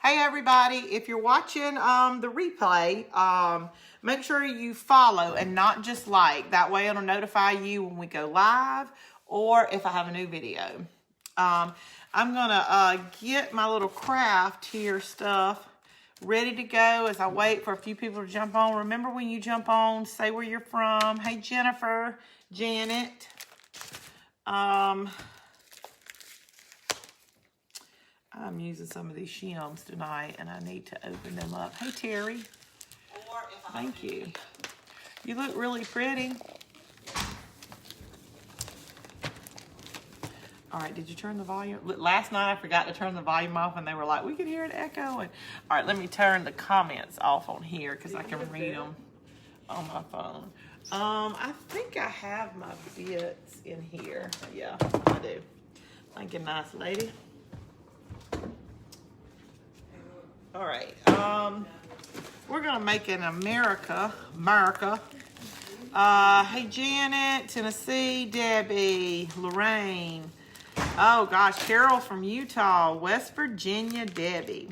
Hey everybody, if you're watching the replay, make sure you follow and not just like. That way it'll notify you when we go live or if I have a new video. I'm gonna get my little craft here stuff ready to go as I wait for a few people to jump on. Remember, when you jump on, say where you're from. Hey Jennifer, Janet. I'm using some of these shims tonight, and I need to open them up. Hey, Terry. Thank you. You look really pretty. All right, did you turn the volume? Last night, I forgot to turn the volume off, and they were like, we could hear it echoing. All right, let me turn the comments off on here because I can read them on my phone. I think I have my bits in here. Yeah, I do. Thank you, nice lady. All right, we're gonna make an America. Hey Janet, Tennessee, Debbie, Lorraine. Oh gosh, Carol from Utah, West Virginia, Debbie.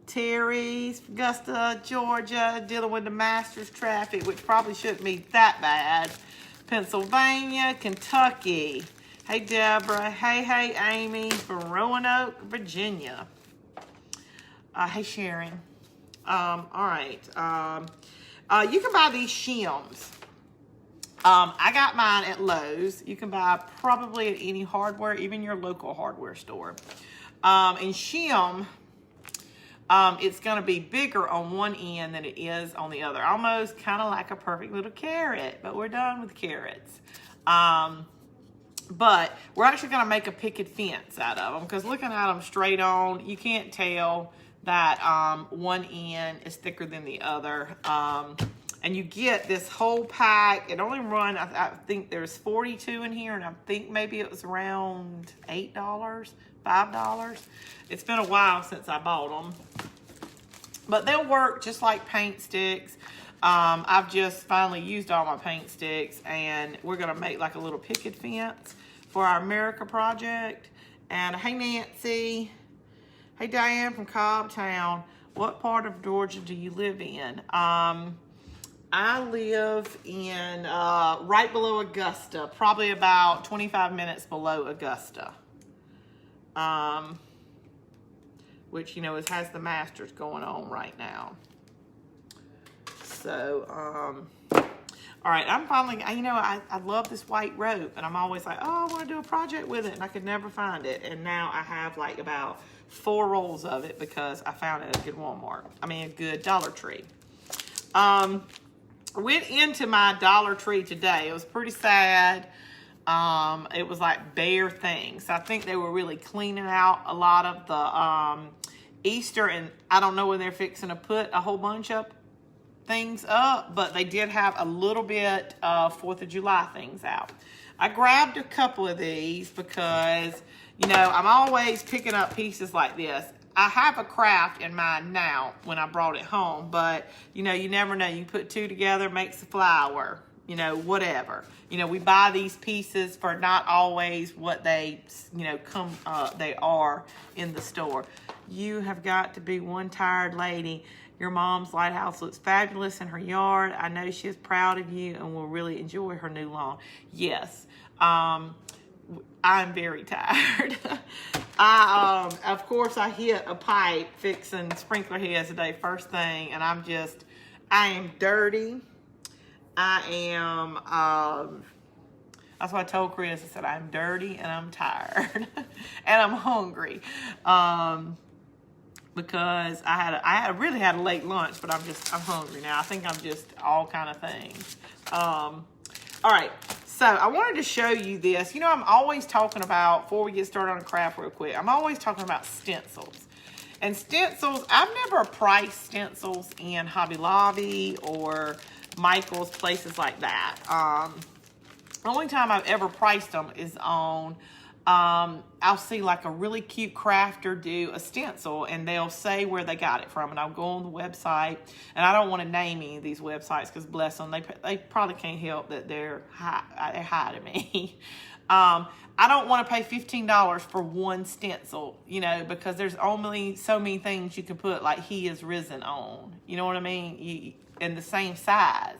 Terry, Augusta, Georgia, dealing with the Masters traffic, which probably shouldn't be that bad. Pennsylvania, Kentucky. Hey Deborah, hey Amy from Roanoke, Virginia. Hey Sharon. All right. You can buy these shims. I got mine at Lowe's. You can buy probably at any hardware, even your local hardware store. And shim, it's going to be bigger on one end than it is on the other. Almost kind of like a perfect little carrot, but we're done with carrots. But we're actually going to make a picket fence out of them, because looking at them straight on, you can't tell that one end is thicker than the other. And you get this whole pack. It only run, I think there's 42 in here, and I think maybe it was around $8, $5. It's been a while since I bought them. But they'll work just like paint sticks. I've just finally used all my paint sticks, and we're gonna make like a little picket fence for our America project. And hey Nancy. Hey Diane from Cobbtown. What part of Georgia do you live in? I live in right below Augusta, probably about 25 minutes below Augusta. Which, you know, has the Masters going on right now. So, all right, I'm finally, you know, I love this white rope, and I'm always like, oh, I want to do a project with it, and I could never find it. And now I have like about 4 rolls of it because I found it at a good Walmart. I mean, a good Dollar Tree. Went into my Dollar Tree today. It was pretty sad. It was like bare things. I think they were really cleaning out a lot of the Easter, and I don't know when they're fixing to put a whole bunch of things up, but they did have a little bit of 4th of July things out. I grabbed a couple of these because, you know, I'm always picking up pieces like this. I have a craft in mind now when I brought it home, but, you know, you never know. You put 2 together, makes a flower, you know, whatever. You know, we buy these pieces for not always what they, you know, they are in the store. You have got to be one tired lady. Your mom's lighthouse looks fabulous in her yard. I know she is proud of you and will really enjoy her new lawn. Yes. I'm very tired. Of course, I hit a pipe fixing sprinkler heads today, first thing, and I am dirty. I am, that's what I told Chris. I said, I'm dirty and I'm tired and I'm hungry. Because I really had a late lunch, but I'm hungry now. I think I'm just all kind of things. All right. So I wanted to show you this. You know, I'm always talking about, before we get started on craft real quick, I'm always talking about stencils. And stencils, I've never priced stencils in Hobby Lobby or Michael's, places like that. The only time I've ever priced them is on, I'll see like a really cute crafter do a stencil, and they'll say where they got it from, and I'll go on the website, and I don't want to name any of these websites because bless them, they probably can't help that they're hiding me. I don't want to pay $15 for one stencil, you know, because there's only so many things you can put like "He is risen" on. You know what I mean? In the same size.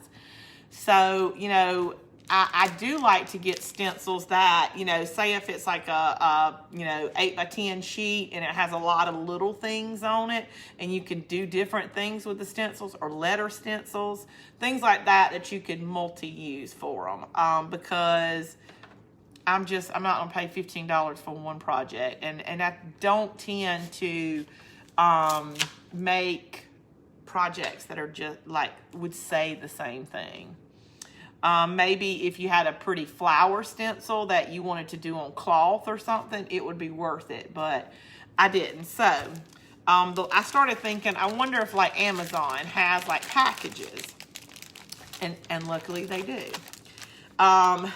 So, you know, I do like to get stencils that, you know, say if it's like a 8x10 sheet and it has a lot of little things on it, and you can do different things with the stencils, or letter stencils, things like that, that you could multi-use for them. Because I'm not going to pay $15 for one project. And I don't tend to make projects that are just like, would say the same thing. Maybe if you had a pretty flower stencil that you wanted to do on cloth or something, it would be worth it, but I didn't. So I started thinking, I wonder if like Amazon has like packages, and luckily they do. I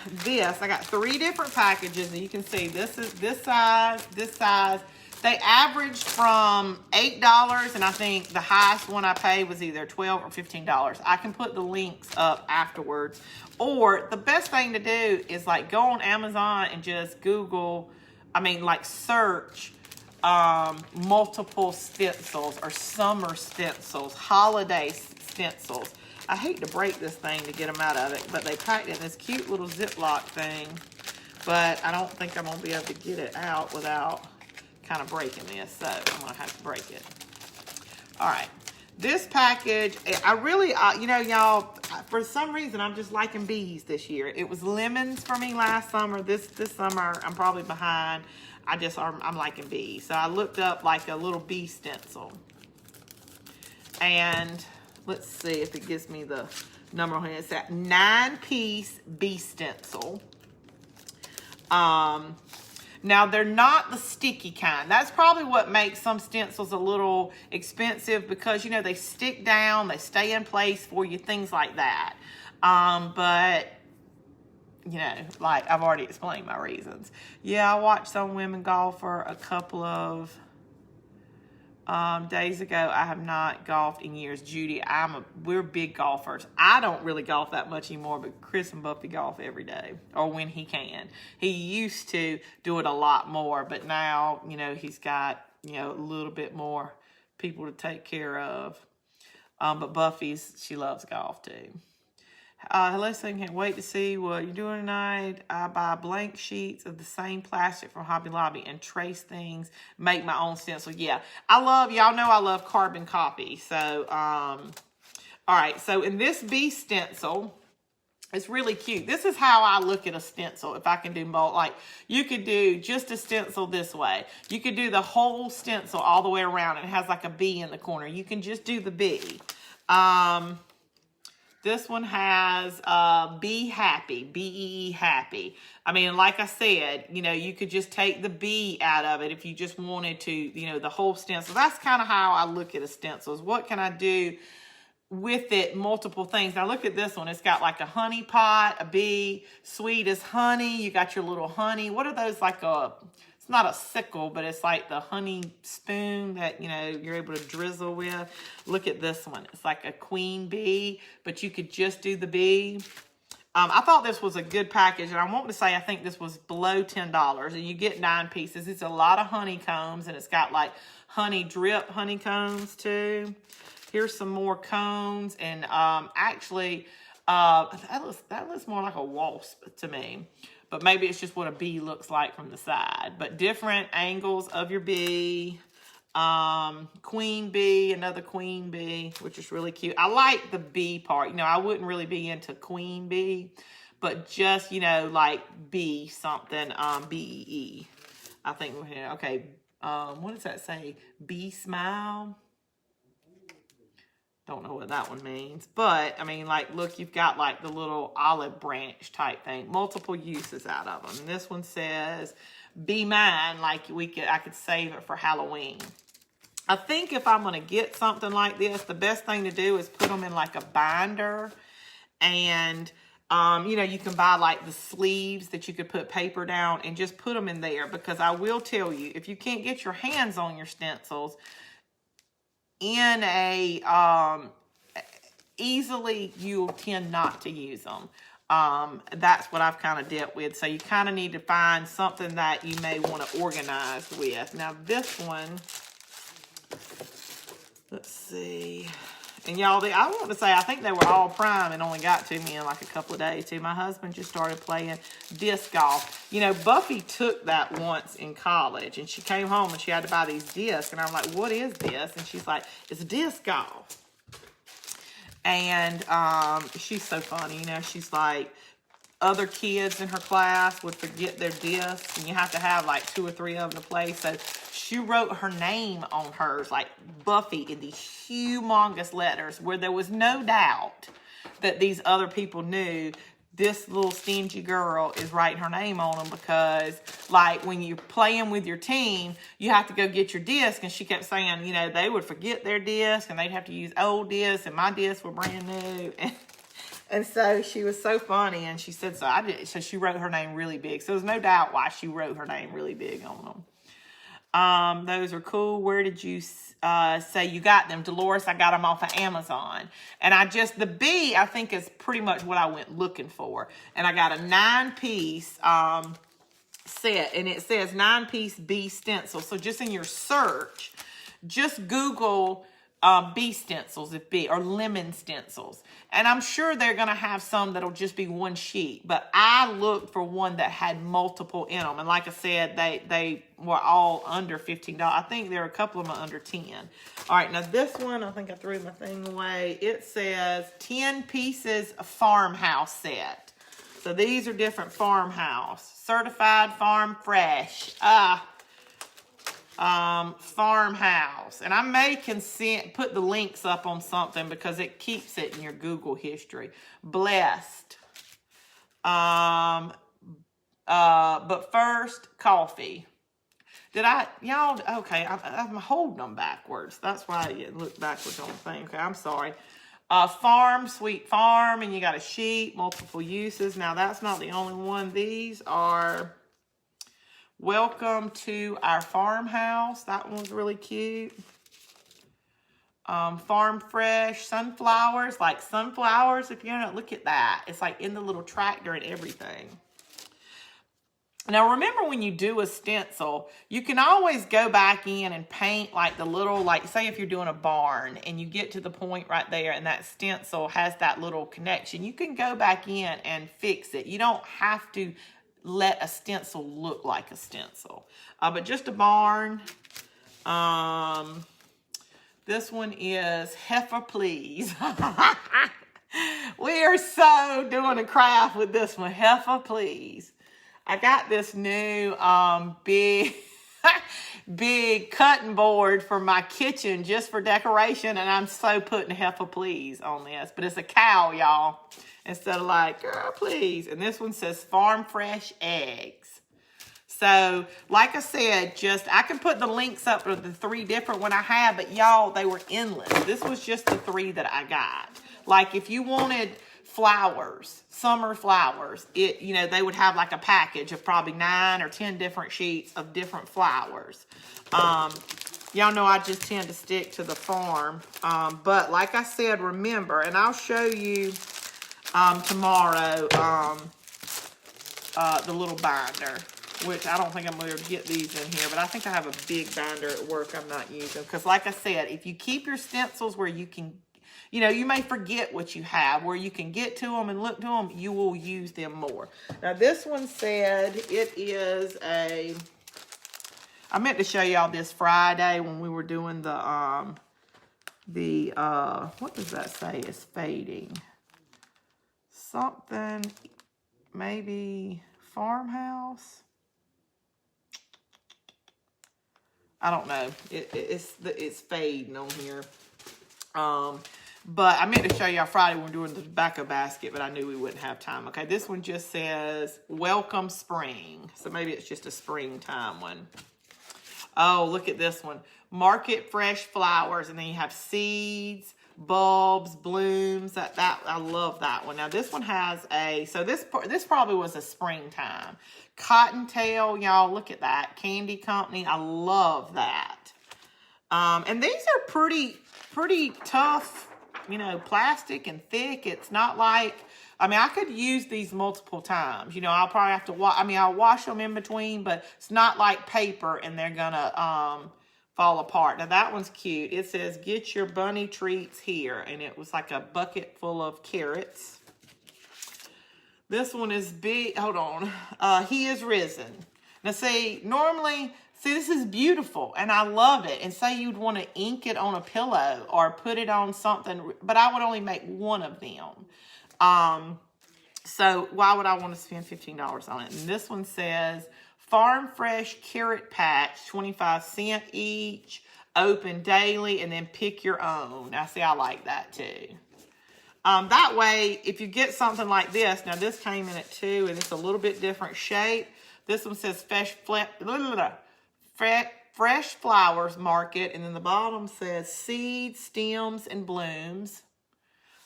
got 3 different packages, and you can see this is this size, this size. They averaged from $8, and I think the highest one I paid was either $12 or $15. I can put the links up afterwards. Or the best thing to do is like go on Amazon and just Google, search multiple stencils or summer stencils, holiday stencils. I hate to break this thing to get them out of it, but they packed it in this cute little Ziploc thing. But I don't think I'm going to be able to get it out without kind of breaking this, so I'm gonna have to break it. All right, this package, I really, y'all, for some reason, I'm just liking bees this year. It was lemons for me last summer. This summer, I'm probably behind. I'm liking bees. So I looked up like a little bee stencil, and let's see if it gives me the number on here. It's that 9-piece bee stencil. Now, they're not the sticky kind. That's probably what makes some stencils a little expensive, because, you know, they stick down, they stay in place for you, things like that. But, you know, like I've already explained my reasons. Yeah, I watched some women golf for a couple of days ago. I have not golfed in years. Judy, we're big golfers. I don't really golf that much anymore, but Chris and Buffy golf every day, or when he can. He used to do it a lot more, but now, you know, he's got, you know, a little bit more people to take care of. But she loves golf too. Hello, son, can't wait to see what you're doing tonight. I buy blank sheets of the same plastic from Hobby Lobby and trace things, make my own stencil. Yeah, y'all know I love carbon copy. So, all right, so in this bee stencil, it's really cute. This is how I look at a stencil. If I can do both, like you could do just a stencil this way. You could do the whole stencil all the way around. It has like a bee in the corner. You can just do the bee. This one has Be Happy, B-E-E Happy. I mean, like I said, you know, you could just take the B out of it if you just wanted to, you know, the whole stencil. That's kind of how I look at a stencil. Is what can I do with it? Multiple things. Now look at this one. It's got like a honey pot, a bee, sweet as honey. You got your little honey. What are those, like it's not a sickle, but it's like the honey spoon that, you know, you're able to drizzle with. Look at this one. It's like a queen bee, but you could just do the bee. I thought this was a good package, and I want to say I think this was below $10, and you get 9 pieces. It's a lot of honeycombs, and it's got like honey drip honeycombs too. Here's some more cones, and actually, that looks more like a wasp to me. But maybe it's just what a bee looks like from the side. But different angles of your bee. Queen bee, another queen bee, which is really cute. I like the bee part. You know, I wouldn't really be into queen bee, but just, you know, like bee something, B-E-E. I think we're here. Okay, what does that say? Bee smile? Don't know what that one means, but I mean, like, look, you've got like the little olive branch type thing, multiple uses out of them. And this one says, "Be mine," like I could save it for Halloween. I think if I'm going to get something like this, the best thing to do is put them in like a binder, and you know, you can buy like the sleeves that you could put paper down and just put them in there, because I will tell you, if you can't get your hands on your stencils in a easily, you'll tend not to use them. That's what I've kind of dealt with. So you kind of need to find something that you may want to organize with. Now this one, let's see. And y'all, I want to say, I think they were all prime and only got to me in like a couple of days too. My husband just started playing disc golf. You know, Buffy took that once in college, and she came home and she had to buy these discs. And I'm like, what is this? And she's like, it's disc golf. And she's so funny, you know, she's like, other kids in her class would forget their discs, and you have to have like 2 or 3 of them to play. So she wrote her name on hers, like Buffy, in these humongous letters, where there was no doubt that these other people knew this little stingy girl is writing her name on them, because like when you're playing with your team, you have to go get your disc. And she kept saying, you know, they would forget their disc and they'd have to use old discs, and my discs were brand new. And so she was so funny, and she said, so she wrote her name really big. So there's no doubt why she wrote her name really big on them. Those are cool. Where did you say you got them? Dolores, I got them off of Amazon. And the B, I think, is pretty much what I went looking for. And I got a 9-piece set, and it says 9-piece B stencil. So just in your search, just Google B stencils, or lemon stencils. And I'm sure they're going to have some that'll just be one sheet. But I looked for one that had multiple in them. And like I said, they were all under $15. I think there are a couple of them under 10. All right, now this one, I think I threw my thing away. It says 10 pieces farmhouse set. So these are different farmhouse. Certified farm fresh. Farmhouse. And I may put the links up on something because it keeps it in your Google history. Blessed. But first, coffee. Okay, I'm holding them backwards. That's why I look backwards on the thing. Okay, I'm sorry. Farm, sweet farm, and you got a sheet, multiple uses. Now, that's not the only one. These are welcome to our farmhouse. That one's really cute. Farm fresh, sunflowers, like sunflowers. If you don't look at that, it's like in the little tractor and everything. Now, remember, when you do a stencil, you can always go back in and paint like the little, like say if you're doing a barn and you get to the point right there and that stencil has that little connection, you can go back in and fix it. You don't have to let a stencil look like a stencil. But just a barn. This one is Heifer Please. We are so doing a craft with this one. Heifer Please. I got this new big cutting board for my kitchen just for decoration, and I'm so putting Heifer Please on this. But it's a cow, y'all, instead of like, girl, please. And this one says farm fresh eggs. So, like I said, I can put the links up to the 3 different one I had, but y'all, they were endless. This was just the 3 that I got. Like, if you wanted flowers, summer flowers, they would have like a package of probably 9 or 10 different sheets of different flowers. Y'all know I just tend to stick to the farm. But like I said, remember, and I'll show you tomorrow the little binder, which I don't think I'm going to get these in here, but I think I have a big binder at work I'm not using. Because like I said, if you keep your stencils where you can, you may forget what you have, where you can get to them and look to them, you will use them more. Now, this one said it is I meant to show y'all this Friday when we were doing what does that say? It's fading. Something, maybe farmhouse. I don't know. It's fading on here. But I meant to show y'all Friday when we were doing the tobacco basket, but I knew we wouldn't have time. Okay, this one just says, welcome spring. So maybe it's just a springtime one. Oh, look at this one. Market fresh flowers. And then you have seeds, bulbs, blooms. I love that one. Now, this one has so this probably was a springtime. Cottontail, y'all, look at that. Candy Company. I love that. And these are pretty tough you know, plastic and thick. It's not like, I mean, I could use these multiple times. You know, I'll probably have to wash, I mean, I'll wash them in between, but it's not like paper and they're gonna fall apart. Now that one's cute. It says, get your bunny treats here. And it was like a bucket full of carrots. This one is big. Hold on. He is risen. Now see, normally, see, this is beautiful and I love it. And say you'd want to ink it on a pillow or put it on something, but I would only make one of them. So why would I want to spend $15 on it? And this one says, Farm Fresh Carrot Patch, 25 cents each, open daily, and then pick your own. Now, see, I like that too. That way, if you get something like this, now this came in at 2, and it's a little bit different shape. This one says Fresh Flowers Market, and then the bottom says Seeds, Stems, and Blooms.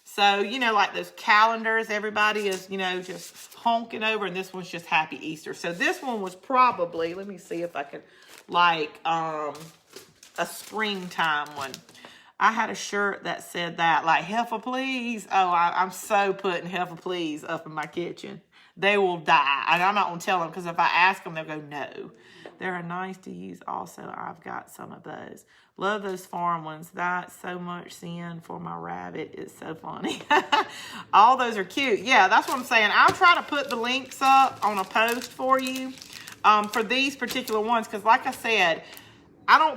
So, you know, like those calendars, everybody is, you know, just honking over, and this one's just Happy Easter. So this one was probably, let me see if I could, like, a springtime one. I had a shirt that said that, like, Heifer Please. Oh, I'm so putting Heifer Please up in my kitchen. They will die. And I'm not going to tell them, because if I ask them, they'll go, no. They're nice to use also. I've got some of those. Love those farm ones. That's so much sin for my rabbit. It's so funny. All those are cute. Yeah, that's what I'm saying. I'll try to put the links up on a post for you for these particular ones. Because like I said, I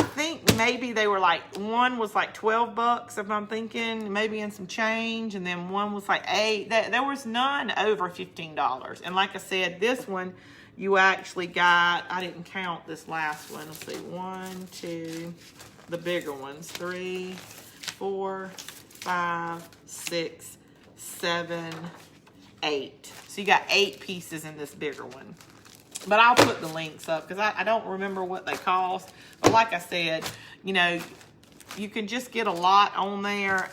think maybe they were like, one was like 12 bucks if I'm thinking, maybe in some change. And then one was like 8. There was none over $15. And like I said, this one, you actually got, I didn't count this last one. Let's see, 1, 2, the bigger ones, 3, 4, 5, 6, 7, 8. So you got 8 pieces in this bigger one. But I'll put the links up because I don't remember what they cost. But like I said, you know, you can just get a lot on there.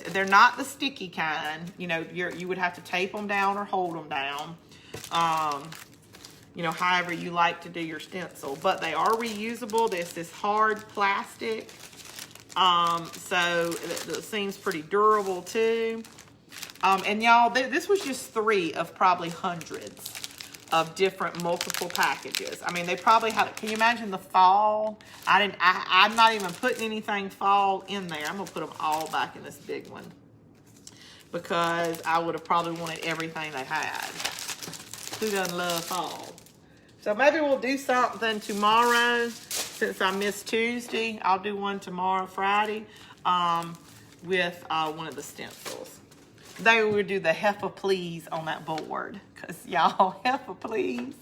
They're not the sticky kind. You know, you would have to tape them down or hold them down. You know, however you like to do your stencil. But they are reusable. This is hard plastic. So it seems pretty durable too. And y'all, this was just 3 of probably hundreds of different multiple packages. I mean, they probably had, can you imagine the fall? I'm not even putting anything fall in there. I'm gonna put them all back in this big one because I would have probably wanted everything they had. Who doesn't love fall? So maybe we'll do something tomorrow since I missed Tuesday. I'll do one tomorrow, Friday, with one of the stencils. They would do the Heifer Please on that board. Because y'all, Heifer Please.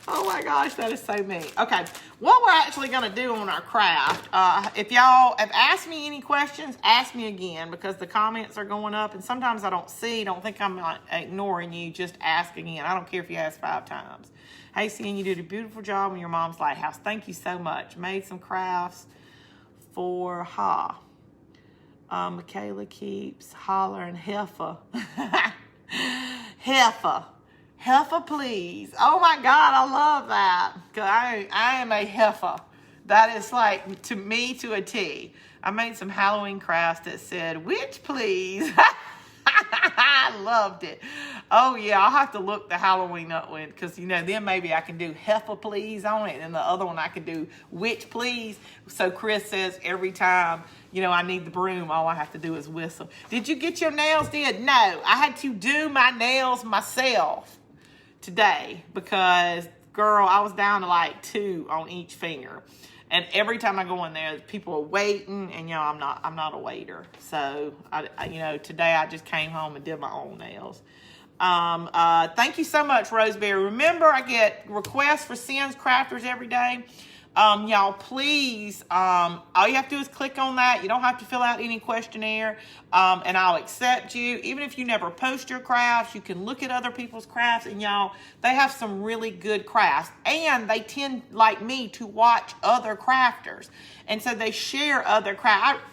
Oh my gosh, that is so mean. Okay, what we're actually going to do on our craft, if y'all have asked me any questions, ask me again because the comments are going up and sometimes I don't think I'm not ignoring you, just ask again. I don't care if you ask 5 times. Hey, Cian, you did a beautiful job in your mom's lighthouse. Thank you so much. Made some crafts for Michaela keeps hollering heifer. Heifer, please. Oh my God, I love that. Cause I am a heifer. That is like, to me, to a T. I made some Halloween crafts that said, witch, please. I loved it. Oh yeah, I'll have to look the Halloween up one because, you know, then maybe I can do heifer please on it and the other one I can do witch please. So Chris says every time, you know, I need the broom, all I have to do is whistle. Did you get your nails did? No, I had to do my nails myself today because, girl, I was down to like 2 on each finger. And every time I go in there, people are waiting, and you know, I'm not a waiter. So you know, today I just came home and did my own nails. Thank you so much, Roseberry. Remember, I get requests for Cian's Crafters every day. Y'all, please, all you have to do is click on that. You don't have to fill out any questionnaire, and I'll accept you. Even if you never post your crafts, you can look at other people's crafts, and y'all, they have some really good crafts, and they tend, like me, to watch other crafters, and so they share other crafts.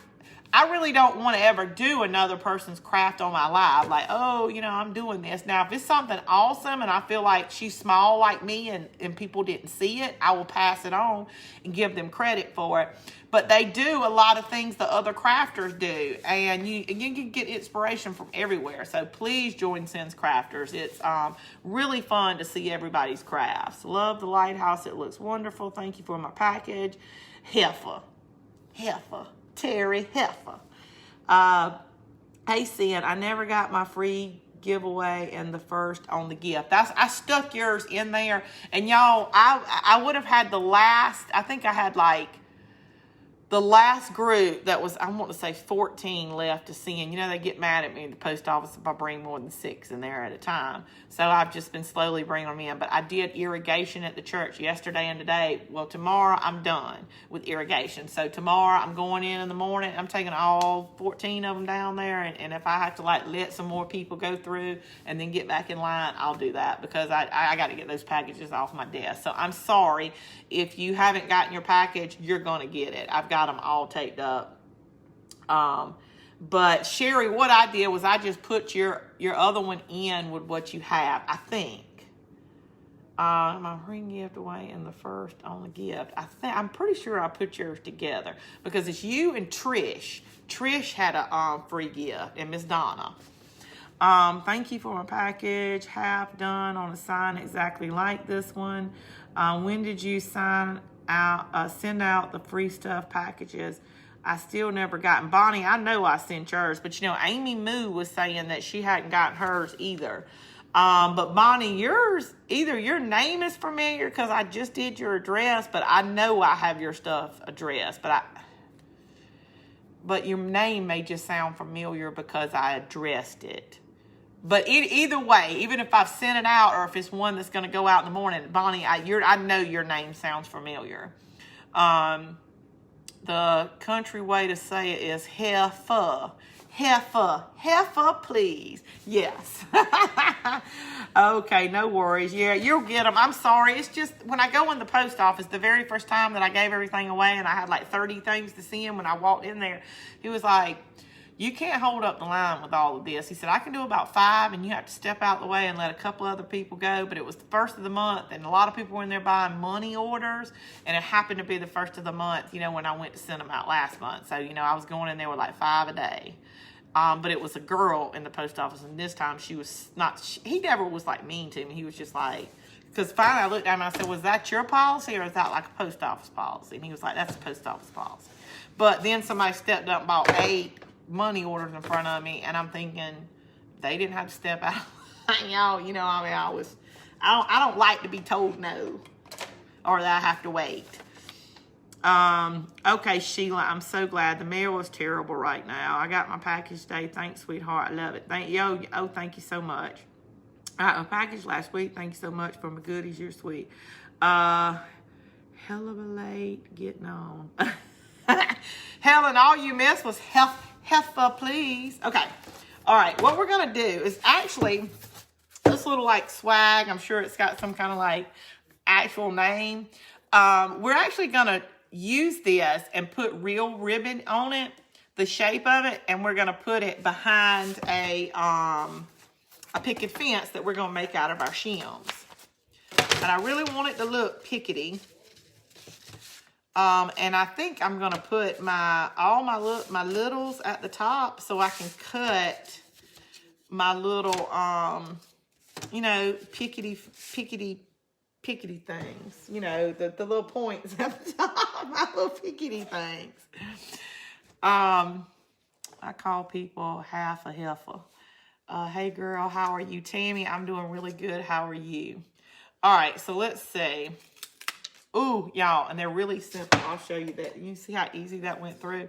I really don't want to ever do another person's craft on my live. Like, oh, you know, I'm doing this. Now, if it's something awesome and I feel like she's small like me and people didn't see it, I will pass it on and give them credit for it. But they do a lot of things that other crafters do. And you can get inspiration from everywhere. So please join Sins Crafters. It's really fun to see everybody's crafts. Love the lighthouse. It looks wonderful. Thank you for my package. Heifer. Terry Heifer. Hey, Sin, I never got my free giveaway and the first on the gift. I stuck yours in there. And y'all, I would have had the last, I think I had like the last group that was, I want to say 14 left to send. You know, they get mad at me at the post office if I bring more than 6 in there at a time. So I've just been slowly bringing them in. But I did irrigation at the church yesterday and today. Well, tomorrow I'm done with irrigation. So tomorrow I'm going in the morning. I'm taking all 14 of them down there. And if I have to like let some more people go through and then get back in line, I'll do that because I got to get those packages off my desk. So I'm sorry if you haven't gotten your package, you're going to get it. I've got them all taped up. But Sherry, what I did was I just put your other one in with what you have. I think my ring gift away and the first on the gift. I'm pretty sure I put yours together because it's you and Trish. Trish had a free gift and Miss Donna. Thank you for my package. Half done on a sign exactly like this one. When did you send out the free stuff packages? I still never gotten. Bonnie, I know I sent yours, but you know, Amy Moo was saying that she hadn't gotten hers either. But Bonnie, yours, either your name is familiar because I just did your address, but I know I have your stuff addressed, but your name may just sound familiar because I addressed it. But either way, even if I've sent it out or if it's one that's going to go out in the morning, Bonnie, I know your name sounds familiar. The country way to say it is heifer. Heifer, please. Yes. Okay, no worries. Yeah, you'll get them. I'm sorry. It's just when I go in the post office, the very first time that I gave everything away and I had like 30 things to send when I walked in there, he was like, you can't hold up the line with all of this. He said, I can do about 5 and you have to step out the way and let a couple other people go. But it was the first of the month and a lot of people were in there buying money orders. And it happened to be the first of the month, you know, when I went to send them out last month. So, you know, I was going in there with like 5 a day. But it was a girl in the post office. And this time she was not, he never was like mean to me. He was just like, because finally I looked at him and I said, was that your policy or is that like a post office policy? And he was like, that's a post office policy. But then somebody stepped up and bought 8 money orders in front of me, and I'm thinking they didn't have to step out. Y'all, you know, I mean, I don't like to be told no, or that I have to wait. Okay, Sheila, I'm so glad. The mail is terrible right now. I got my package today. Thanks, sweetheart. I love it. Thank you so much. I got my package last week. Thank you so much for my goodies. You're sweet. Hell of a late getting on. Helen, all you missed was heifer, please. Okay. All right. What we're going to do is actually this little like swag. I'm sure it's got some kind of like actual name. We're actually going to use this and put real ribbon on it, the shape of it, and we're going to put it behind a picket fence that we're going to make out of our shims. And I really want it to look pickety. And I think I'm going to put all my littles at the top so I can cut my little, you know, pickety things. You know, the little points at the top, my little pickety things. I call people half a heifer. Hey girl, how are you? Tammy, I'm doing really good. How are you? All right, so let's see. Ooh, y'all, and they're really simple. I'll show you that. You see how easy that went through?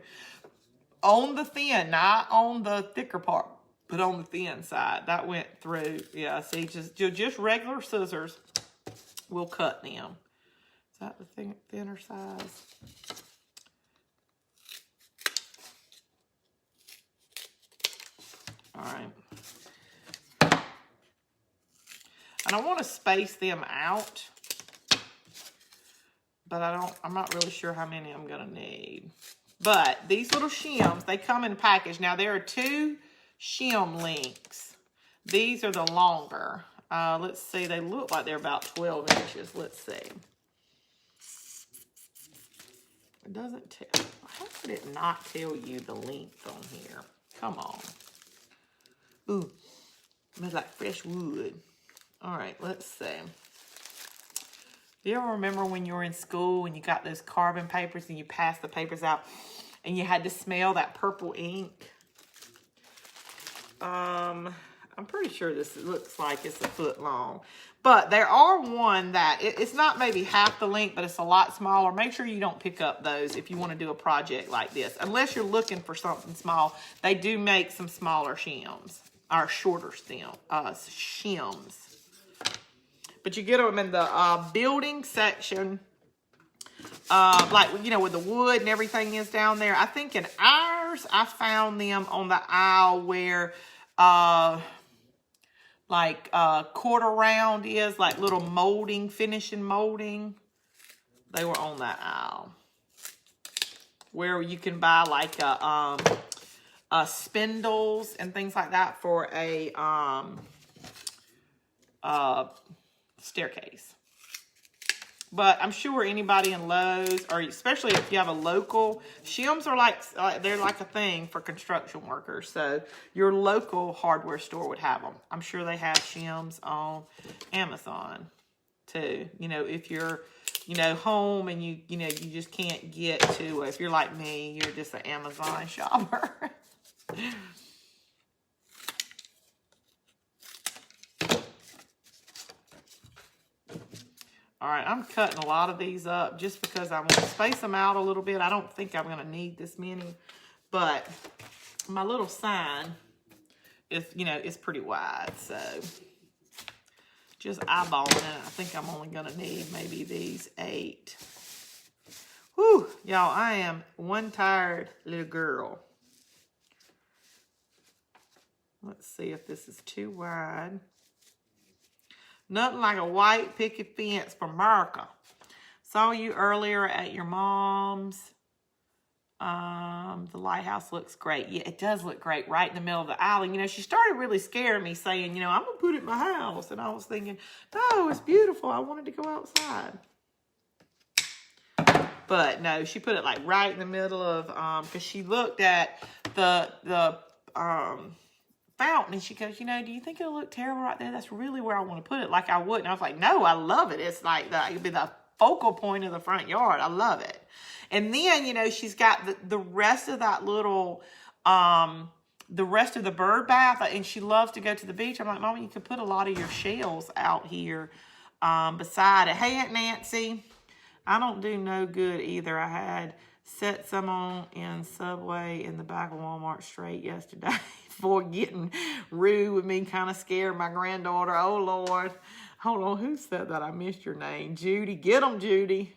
On the thin, not on the thicker part, but on the thin side. That went through. Yeah, see, just regular scissors will cut them. Is that the thinner size? All right. And I want to space them out. But I'm not really sure how many I'm going to need. But these little shims, they come in a package. Now, there are 2 shim links. These are the longer. Let's see. They look like they're about 12 inches. Let's see. It doesn't tell. How could it not tell you the length on here? Come on. Ooh, smells like fresh wood. All right, let's see. Do you ever remember when you were in school and you got those carbon papers and you passed the papers out and you had to smell that purple ink? I'm pretty sure this looks like it's a foot long. But there are one that, it's not maybe half the length, but it's a lot smaller. Make sure you don't pick up those if you want to do a project like this. Unless you're looking for something small, they do make some smaller shims, or shorter shims. But you get them in the building section, like, you know, where the wood and everything is down there. I think in ours, I found them on the aisle where, quarter round is, like little molding, finishing molding. They were on that aisle. Where you can buy like spindles and things like that for a staircase. But I'm sure anybody in Lowe's, or especially if you have a local, shims are like, they're like a thing for construction workers. So your local hardware store would have them. I'm sure they have shims on Amazon too. You know, if you're, you know, home and you just can't get to, if you're like me, you're just an Amazon shopper. All right, I'm cutting a lot of these up just because I want to space them out a little bit. I don't think I'm going to need this many, but my little sign is, you know, it's pretty wide. So just eyeballing it. I think I'm only going to need maybe these 8. Whew, y'all, I am one tired little girl. Let's see if this is too wide. Nothing like a white picket fence for America. Saw you earlier at your mom's. The lighthouse looks great. Yeah, it does look great right in the middle of the alley. You know, she started really scaring me saying, you know, I'm going to put it in my house. And I was thinking, no, it's beautiful. I wanted to go outside. But no, she put it like right in the middle of, because she looked at the fountain and she goes, you know, do you think it'll look terrible right there? That's really where I want to put it. Like I would. And I was like, no, I love it. It's like it'll be the focal point of the front yard. I love it. And then, you know, she's got the rest of that little, the rest of the bird bath, and she loves to go to the beach. I'm like, Mama, you could put a lot of your shells out here beside it. Hey, Aunt Nancy, I don't do no good either. I had set some on in Subway in the back of Walmart straight yesterday for getting rude with me, kind of scared my granddaughter. Oh, Lord. Hold on, who said that? I missed your name. Judy. Get them, Judy.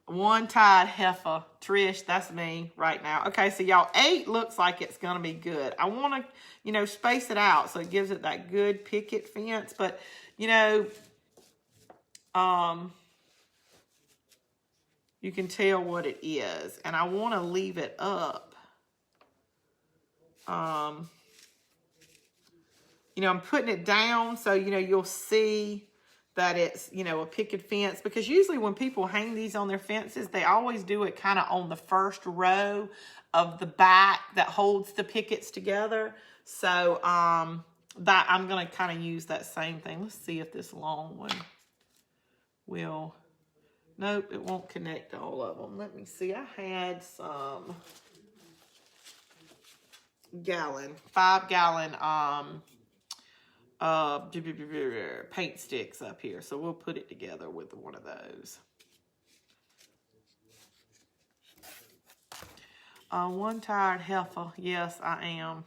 One tied heifer. Trish, that's me right now. Okay, so y'all, 8 looks like it's going to be good. I want to, you know, space it out so it gives it that good picket fence. But, you know, you can tell what it is. And I want to leave it up. You know, I'm putting it down so, you know, you'll see that it's, you know, a picket fence. Because usually when people hang these on their fences, they always do it kind of on the first row of the back that holds the pickets together. So that I'm going to kind of use that same thing. Let's see if this long one will... Nope, it won't connect to all of them. Let me see. I had some 5-gallon paint sticks up here. So we'll put it together with one of those. One tired heifer. Yes, I am.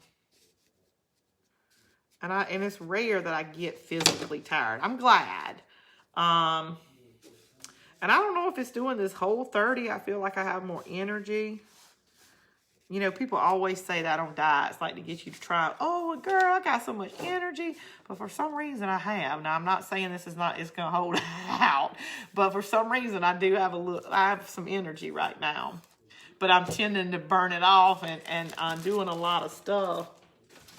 And it's rare that I get physically tired. I'm glad. And I don't know if it's doing this whole 30. I feel like I have more energy. You know, people always say that on diets, like to get you to try, oh, girl, I got so much energy. But for some reason I have. Now, I'm not saying this is not, it's going to hold out. But for some reason I do have I have some energy right now. but I'm tending to burn it off, and I'm doing a lot of stuff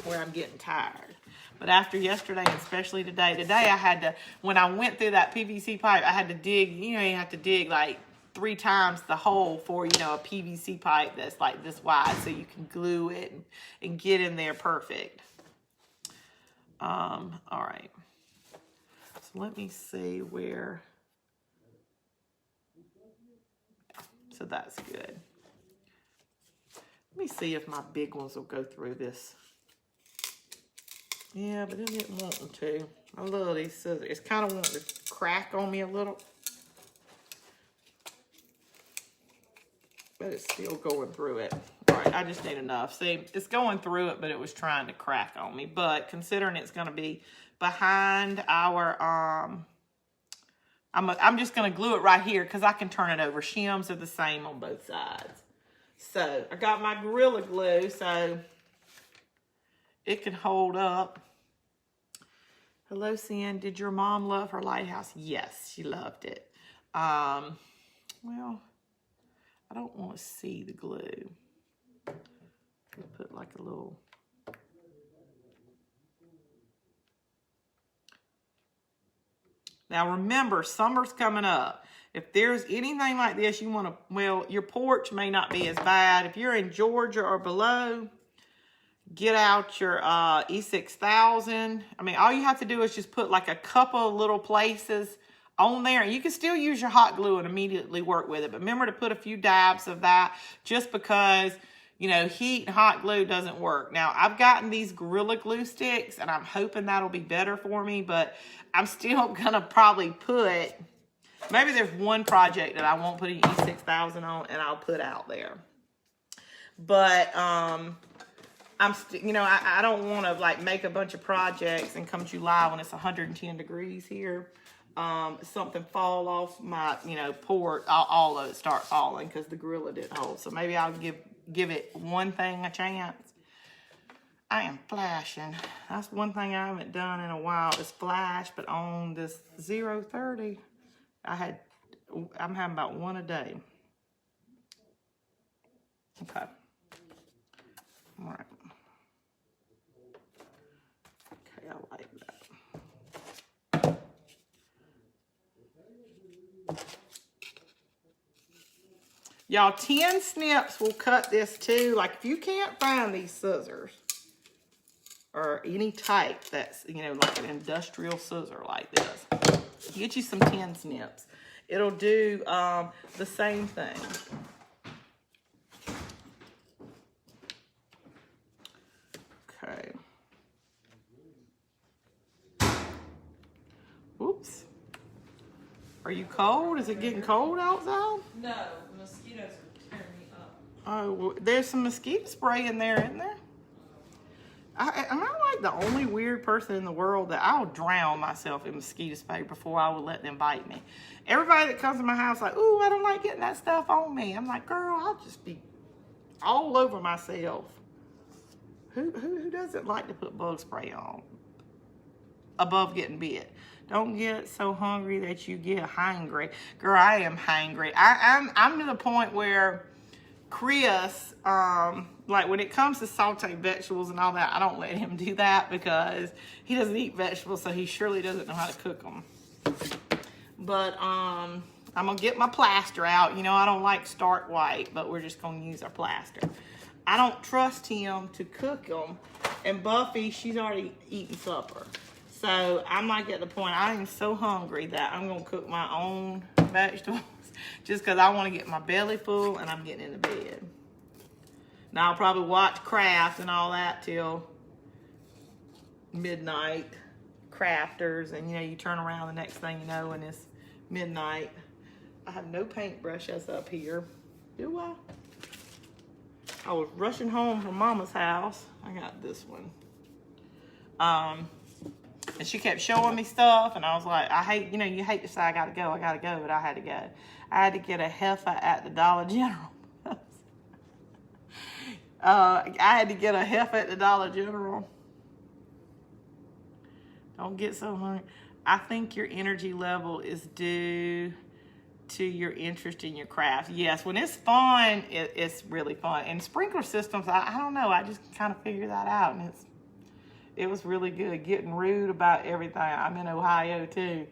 where I'm getting tired. But after yesterday, and especially today I had to, when I went through that PVC pipe, I had to dig, you have to dig like 3 times the hole for, a PVC pipe that's like this wide, so you can glue it and get in there perfect. All right. So let me see where, so that's good. Let me see if my big ones will go through this. Yeah, but it didn't want them to. I love these scissors. It's kind of wanting to crack on me a little. But it's still going through it. All right, I just need enough. See, it's going through it, but it was trying to crack on me. But considering it's going to be behind our, I'm just going to glue it right here because I can turn it over. Shims are the same on both sides. So I got my Gorilla Glue so it can hold up. Hello, Sin. Did your mom love her lighthouse? Yes, she loved it. Well, I don't want to see the glue. We'll put like a little. Now remember, summer's coming up. If there's anything like this you want to, well, your porch may not be as bad. If you're in Georgia or below, get out your E6000. I mean, all you have to do is just put like a couple of little places on there. And you can still use your hot glue and immediately work with it. But remember to put a few dabs of that just because, heat and hot glue doesn't work. Now, I've gotten these Gorilla Glue sticks and I'm hoping that'll be better for me. But I'm still going to probably put, maybe there's one project that I won't put an E6000 on and I'll put out there. But, I don't want to like make a bunch of projects and come July when it's 110 degrees here. Something fall off my, port, all of it start falling because the Gorilla didn't hold. So maybe I'll give it one thing a chance. I am flashing. That's one thing I haven't done in a while is flash, but on this 030, I'm having about one a day. Okay. All right. Okay, I like that. Y'all, 10 snips will cut this too. Like if you can't find these scissors or any type that's, like an industrial scissor like this, get you some 10 snips. It'll do the same thing. Okay. Oops. Are you cold? Is it getting cold outside? No, the mosquitoes are tearing me up. Oh, well, there's some mosquito spray in there, isn't there? Am I like the only weird person in the world that I'll drown myself in mosquito spray before I would let them bite me? Everybody that comes to my house like, ooh, I don't like getting that stuff on me. I'm like, girl, I'll just be all over myself. Who doesn't like to put bug spray on above getting bit? Don't get so hungry that you get hangry. Girl, I am hangry. I'm to the point where Chris, like when it comes to sauteed vegetables and all that, I don't let him do that because he doesn't eat vegetables, so he surely doesn't know how to cook them. But I'm gonna get my plaster out. I don't like stark white, but we're just gonna use our plaster. I don't trust him to cook them. And Buffy, she's already eaten supper. So I'm like at the point, I am so hungry that I'm gonna cook my own vegetables just because I want to get my belly full and I'm getting into bed. Now I'll probably watch Crafts and all that till midnight. Crafters, and you turn around the next thing you know and it's midnight. I have no paintbrushes up here. Do I? I was rushing home from Mama's house. I got this one. And she kept showing me stuff, and I was like, I hate, you hate to say I gotta go, but I had to go. I had to get a heifer at the Dollar General. I had to get a heifer at the Dollar General. Don't get so hungry. I think your energy level is due to your interest in your craft. Yes, when it's fun, it's really fun. And sprinkler systems, I don't know, I just kind of figured that out, and it was really good. Getting rude about everything. I'm in Ohio too.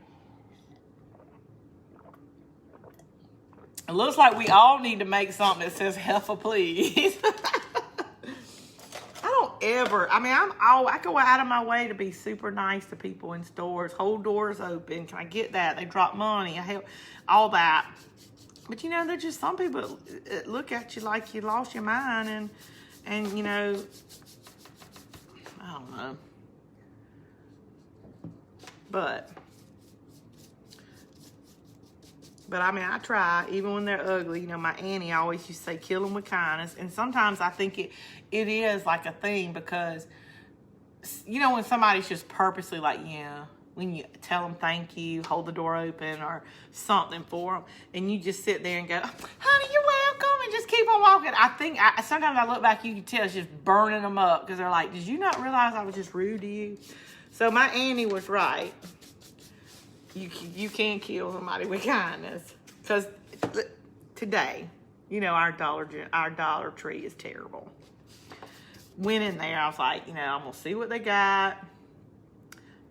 It looks like we all need to make something that says "Heffa, please." I go out of my way to be super nice to people in stores. Hold doors open. Can I get that? They drop money. I help, all that. But you know, there's just some people that look at you like you lost your mind, and you know, I don't know. But I mean, I try, even when they're ugly. You know, my auntie always used to say, kill them with kindness. And sometimes I think it is like a thing, because, you know, when somebody's just purposely like, yeah, when you tell them thank you, hold the door open or something for them, and you just sit there and go, honey, you're welcome, and just keep on walking. Sometimes I look back, you can tell it's just burning them up, because they're like, did you not realize I was just rude to you? So my auntie was right. You can't kill somebody with kindness, because today, you know, our Dollar Tree is terrible. Went in there, I was like, you know, I'm gonna see what they got.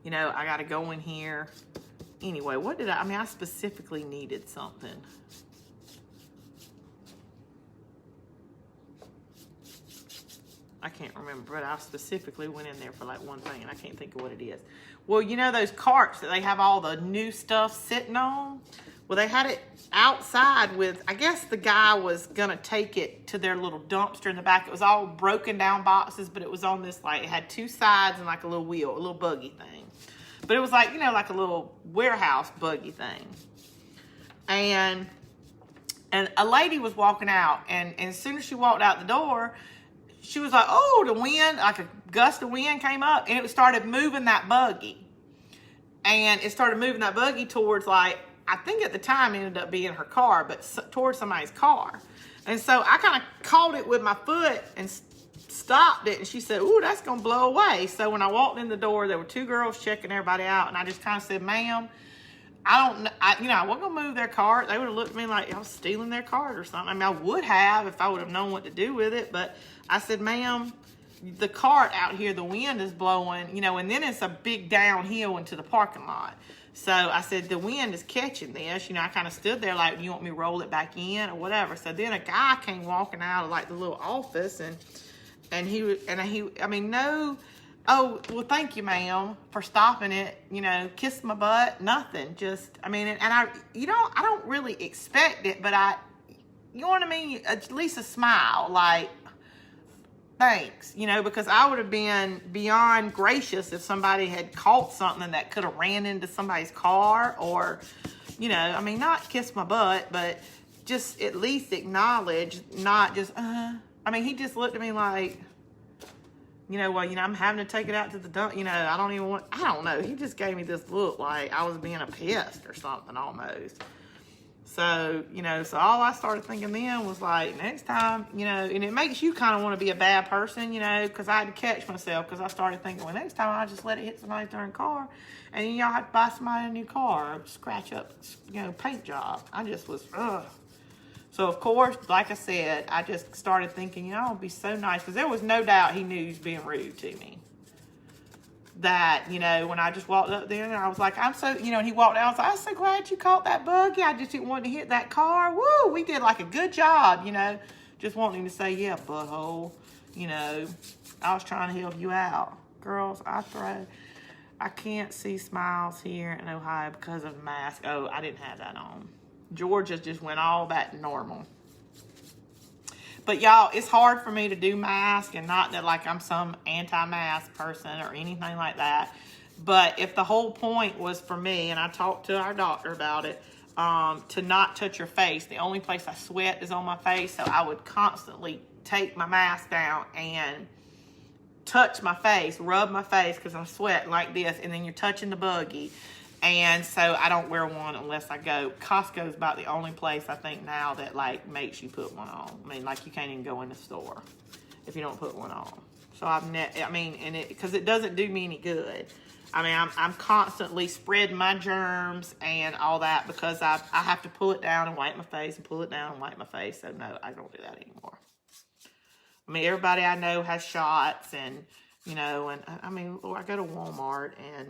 You know, I gotta go in here. Anyway, I specifically needed something. I can't remember, but I specifically went in there for like one thing, and I can't think of what it is. Well, you know those carts that they have all the new stuff sitting on? Well, they had it outside with, I guess the guy was gonna take it to their little dumpster in the back. It was all broken down boxes, but it was on this, like, it had two sides and like a little wheel, a little buggy thing. But it was like, you know, like a little warehouse buggy thing. And a lady was walking out, and as soon as she walked out the door, she was like, oh, the wind, like a gust of wind came up, and it started moving that buggy. And it started moving that buggy towards, like, I think at the time it ended up being her car, but towards somebody's car. And so I kind of caught it with my foot and stopped it. And she said, ooh, that's going to blow away. So when I walked in the door, there were two girls checking everybody out. And I just kind of said, ma'am, I wasn't going to move their cart. They would have looked at me like I was stealing their cart or something. I mean, I would have if I would have known what to do with it. But I said, ma'am, the cart out here, the wind is blowing, you know, and then it's a big downhill into the parking lot. So I said, the wind is catching this. You know, I kind of stood there like, you want me to roll it back in or whatever. So then a guy came walking out of like the little office, and no, oh, well, thank you, ma'am, for stopping it. You know, kiss my butt, nothing. Just, I mean, and I don't really expect it, but you know what I mean? At least a smile, like, thanks, you know, because I would have been beyond gracious if somebody had caught something that could have ran into somebody's car, or, you know, I mean, not kiss my butt, but just at least acknowledge, not just, I mean, he just looked at me like, you know, well, you know, I'm having to take it out to the dump, you know, I don't know. He just gave me this look like I was being a pest or something almost. So, you know, so all I started thinking then was like, next time, you know, and it makes you kind of want to be a bad person, you know, because I had to catch myself, because I started thinking, well, next time I'll just let it hit somebody's darn car, and then y'all have to buy somebody a new car, or scratch up, you know, paint job. I just was, ugh. So, of course, like I said, I just started thinking, you know, I'll be so nice, because there was no doubt he knew he was being rude to me. That, you know, when I just walked up there, and I was like, I'm so, you know, and he walked out, I was like, I'm so glad you caught that buggy. I just didn't want to hit that car. Woo, we did like a good job, you know, just wanting to say, yeah, butthole, you know, I was trying to help you out. Girls, I can't see smiles here in Ohio because of the mask. Oh, I didn't have that on. Georgia just went all back to normal. But y'all, it's hard for me to do mask, and not that like I'm some anti-mask person or anything like that. But if the whole point was for me, and I talked to our doctor about it, to not touch your face. The only place I sweat is on my face, so I would constantly take my mask down and touch my face, rub my face, because I'm sweating like this, and then you're touching the buggy. And so I don't wear one unless I go. Costco's about the only place I think now that like makes you put one on. I mean, like you can't even go in the store if you don't put one on. So because it doesn't do me any good. I mean, I'm constantly spreading my germs and all that because I have to pull it down and wipe my face and pull it down and wipe my face. So no, I don't do that anymore. I mean, everybody I know has shots and, you know, and I mean, I go to Walmart and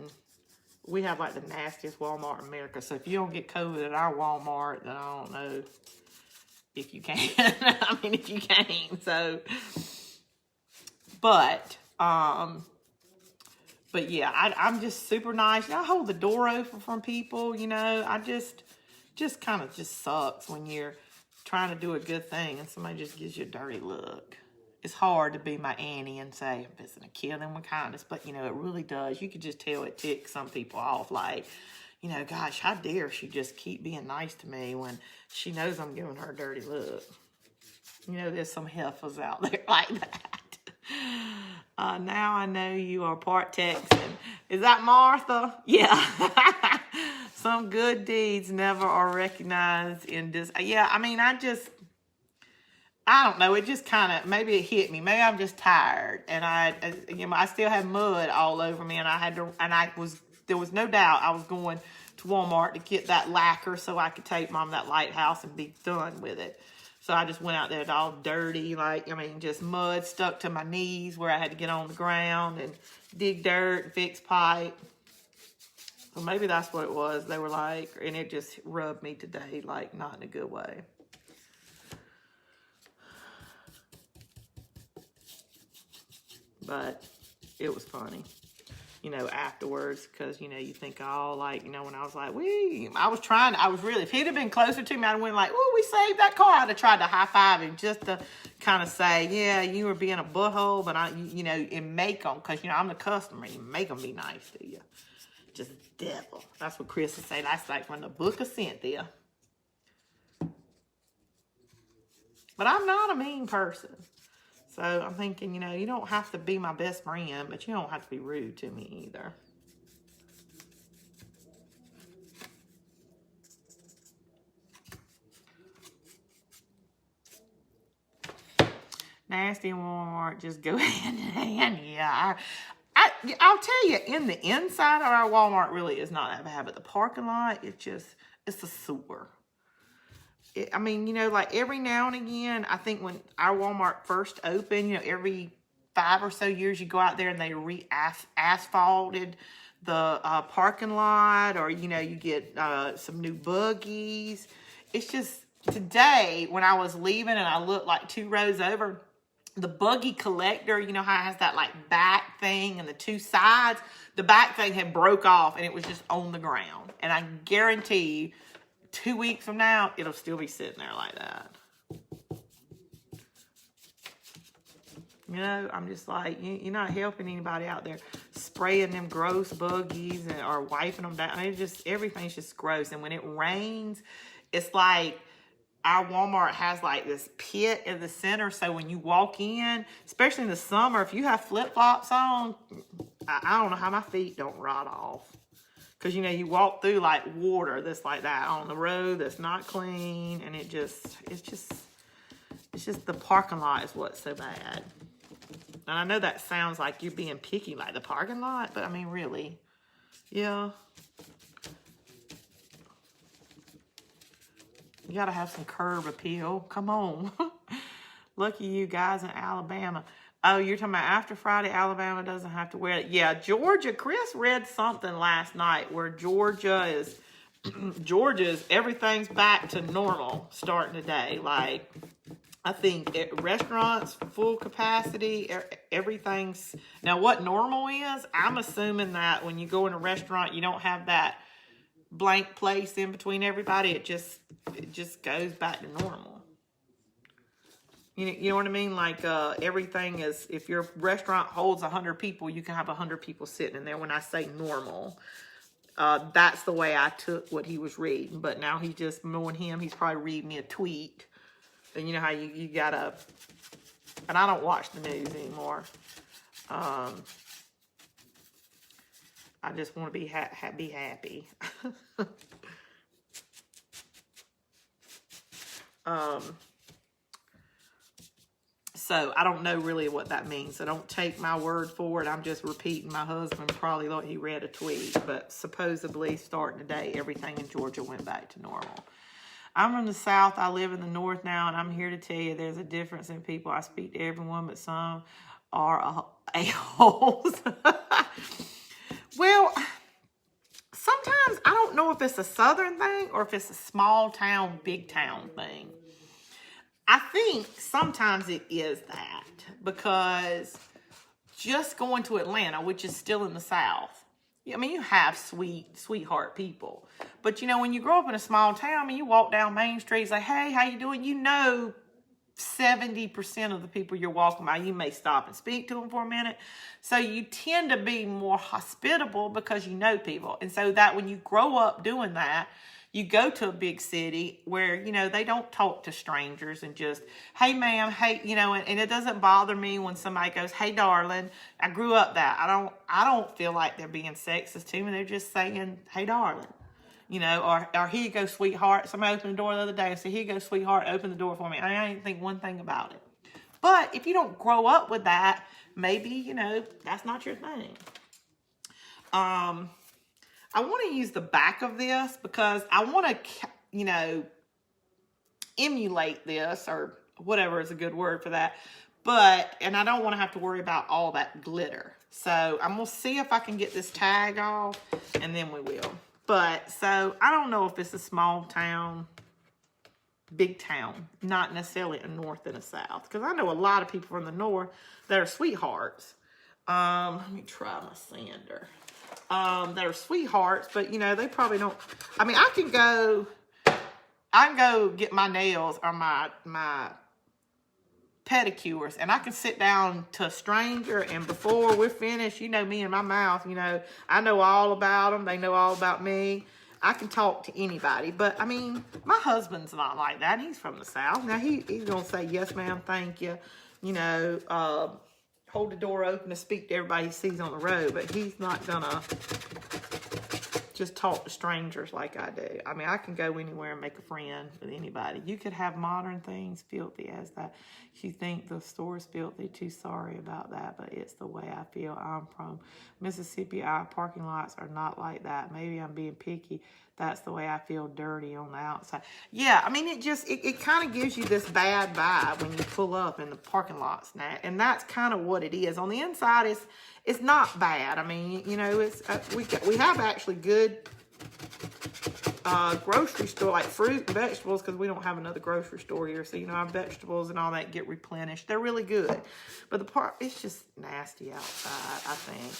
we have like the nastiest Walmart in America. So if you don't get COVID at our Walmart, then I don't know if you can. I mean, if you can. So, but yeah, I'm just super nice. I hold the door open for people, you know. I just kind of just sucks when you're trying to do a good thing and somebody just gives you a dirty look. It's hard to be my Annie and say, I'm just going to kill them with kindness. But, you know, it really does. You could just tell it ticks some people off. Like, you know, gosh, how dare she just keep being nice to me when she knows I'm giving her a dirty look. You know, there's some heifers out there like that. Now I know you are part Texan. Is that Martha? Yeah. Some good deeds never are recognized in this. Yeah, I mean, I don't know. It just kind of, maybe it hit me. Maybe I'm just tired. And I still have mud all over me. And there was no doubt I was going to Walmart to get that lacquer so I could take Mom that lighthouse and be done with it. So I just went out there all dirty, just mud stuck to my knees where I had to get on the ground and dig dirt and fix pipe. So maybe that's what it was. They were like, and it just rubbed me today, like not in a good way. But it was funny, you know, afterwards, because, you know, you think, oh, like, you know, when I was like, if he'd have been closer to me, I'd have went like, oh, we saved that car. I'd have tried to high five him just to kind of say, yeah, you were being a butthole, but you know, and make them, because, you know, I'm the customer, you make them be nice to you. Just devil. That's what Chris would say. That's like from the book of Cynthia. But I'm not a mean person. So I'm thinking, you know, you don't have to be my best friend, but you don't have to be rude to me either. Nasty Walmart, just go hand in hand. Yeah, I'll tell you, in the inside of our Walmart really is not that bad, but the parking lot, it's a sewer. I mean, you know, like every now and again, I think when our Walmart first opened, you know, every 5 or so years you go out there and they asphalted the parking lot, or, you know, you get some new buggies. It's just, today when I was leaving and I looked like 2 rows over, the buggy collector, you know how it has that like back thing and the 2 sides, the back thing had broke off and it was just on the ground. And I guarantee you, 2 weeks from now, it'll still be sitting there like that. You know, I'm just like, you're not helping anybody out there spraying them gross buggies or wiping them down. Everything's just gross. And when it rains, it's like our Walmart has like this pit in the center. So when you walk in, especially in the summer, if you have flip-flops on, I don't know how my feet don't rot off. Because, you know, you walk through, like, water that's like that on the road that's not clean. And it's just the parking lot is what's so bad. And I know that sounds like you're being picky, like the parking lot. But, I mean, really. Yeah. You got to have some curb appeal. Come on. Lucky you guys in Alabama. Oh, you're talking about after Friday, Alabama doesn't have to wear it. Yeah, Georgia, Chris read something last night where Georgia's, everything's back to normal starting today. Like, I think restaurants, full capacity, everything's, now what normal is, I'm assuming that when you go in a restaurant, you don't have that blank place in between everybody. It just goes back to normal. You know what I mean? Like, everything is, if your restaurant holds 100 people, you can have 100 people sitting in there. When I say normal, that's the way I took what he was reading. But now he's just, knowing him, he's probably reading me a tweet. And you know how you gotta, and I don't watch the news anymore. I just want to be happy. So I don't know really what that means. So don't take my word for it. I'm just repeating my husband probably thought he read a tweet. But supposedly starting today, everything in Georgia went back to normal. I'm from the South. I live in the North now, and I'm here to tell you there's a difference in people. I speak to everyone, but some are a-holes. Well, sometimes I don't know if it's a Southern thing or if it's a small town, big town thing. I think sometimes it is that, because just going to Atlanta, which is still in the South, I mean, you have sweetheart people. But, you know, when you grow up in a small town and you walk down Main Street, it's like, hey, how you doing? You know, 70% of the people you're walking by, you may stop and speak to them for a minute. So you tend to be more hospitable because you know people. And so that when you grow up doing that, you go to a big city where, you know, they don't talk to strangers and just, hey, ma'am, hey, you know, and it doesn't bother me when somebody goes, hey, darling. I grew up that. I don't feel like they're being sexist to me. They're just saying, hey, darling. You know, or here you go, sweetheart. Somebody opened the door the other day and said, here you go, sweetheart, open the door for me. I didn't think one thing about it. But if you don't grow up with that, maybe, you know, that's not your thing. I want to use the back of this because I want to, you know, emulate this, or whatever is a good word for that. And I don't want to have to worry about all that glitter. So I'm going to see if I can get this tag off, and then we will. So I don't know if it's a small town, big town, not necessarily a north and a south. Because I know a lot of people from the north that are sweethearts. Let me try my sander. That are sweethearts, but you know, they probably don't. I mean, I can go get my nails or my pedicures, and I can sit down to a stranger, and before we're finished, you know me and my mouth, you know, I know all about them. They know all about me. I can talk to anybody. But I mean, my husband's not like that. He's from the South. Now he's gonna say, yes, ma'am, thank you. You know, hold the door open to speak to everybody he sees on the road, but he's not gonna just talk to strangers like I do. I mean, I can go anywhere and make a friend with anybody. You could have modern things filthy as that. If you think the store's filthy, too sorry about that, but it's the way I feel. I'm from Mississippi. Our parking lots are not like that. Maybe I'm being picky. That's the way I feel, dirty on the outside. Yeah, I mean, it kind of gives you this bad vibe when you pull up in the parking lots now, and that's kind of what it is. On the inside, it's not bad. I mean, you know, it's we have actually good grocery store, like fruit and vegetables, because we don't have another grocery store here. So, you know, our vegetables and all that get replenished. They're really good. But it's just nasty outside, I think.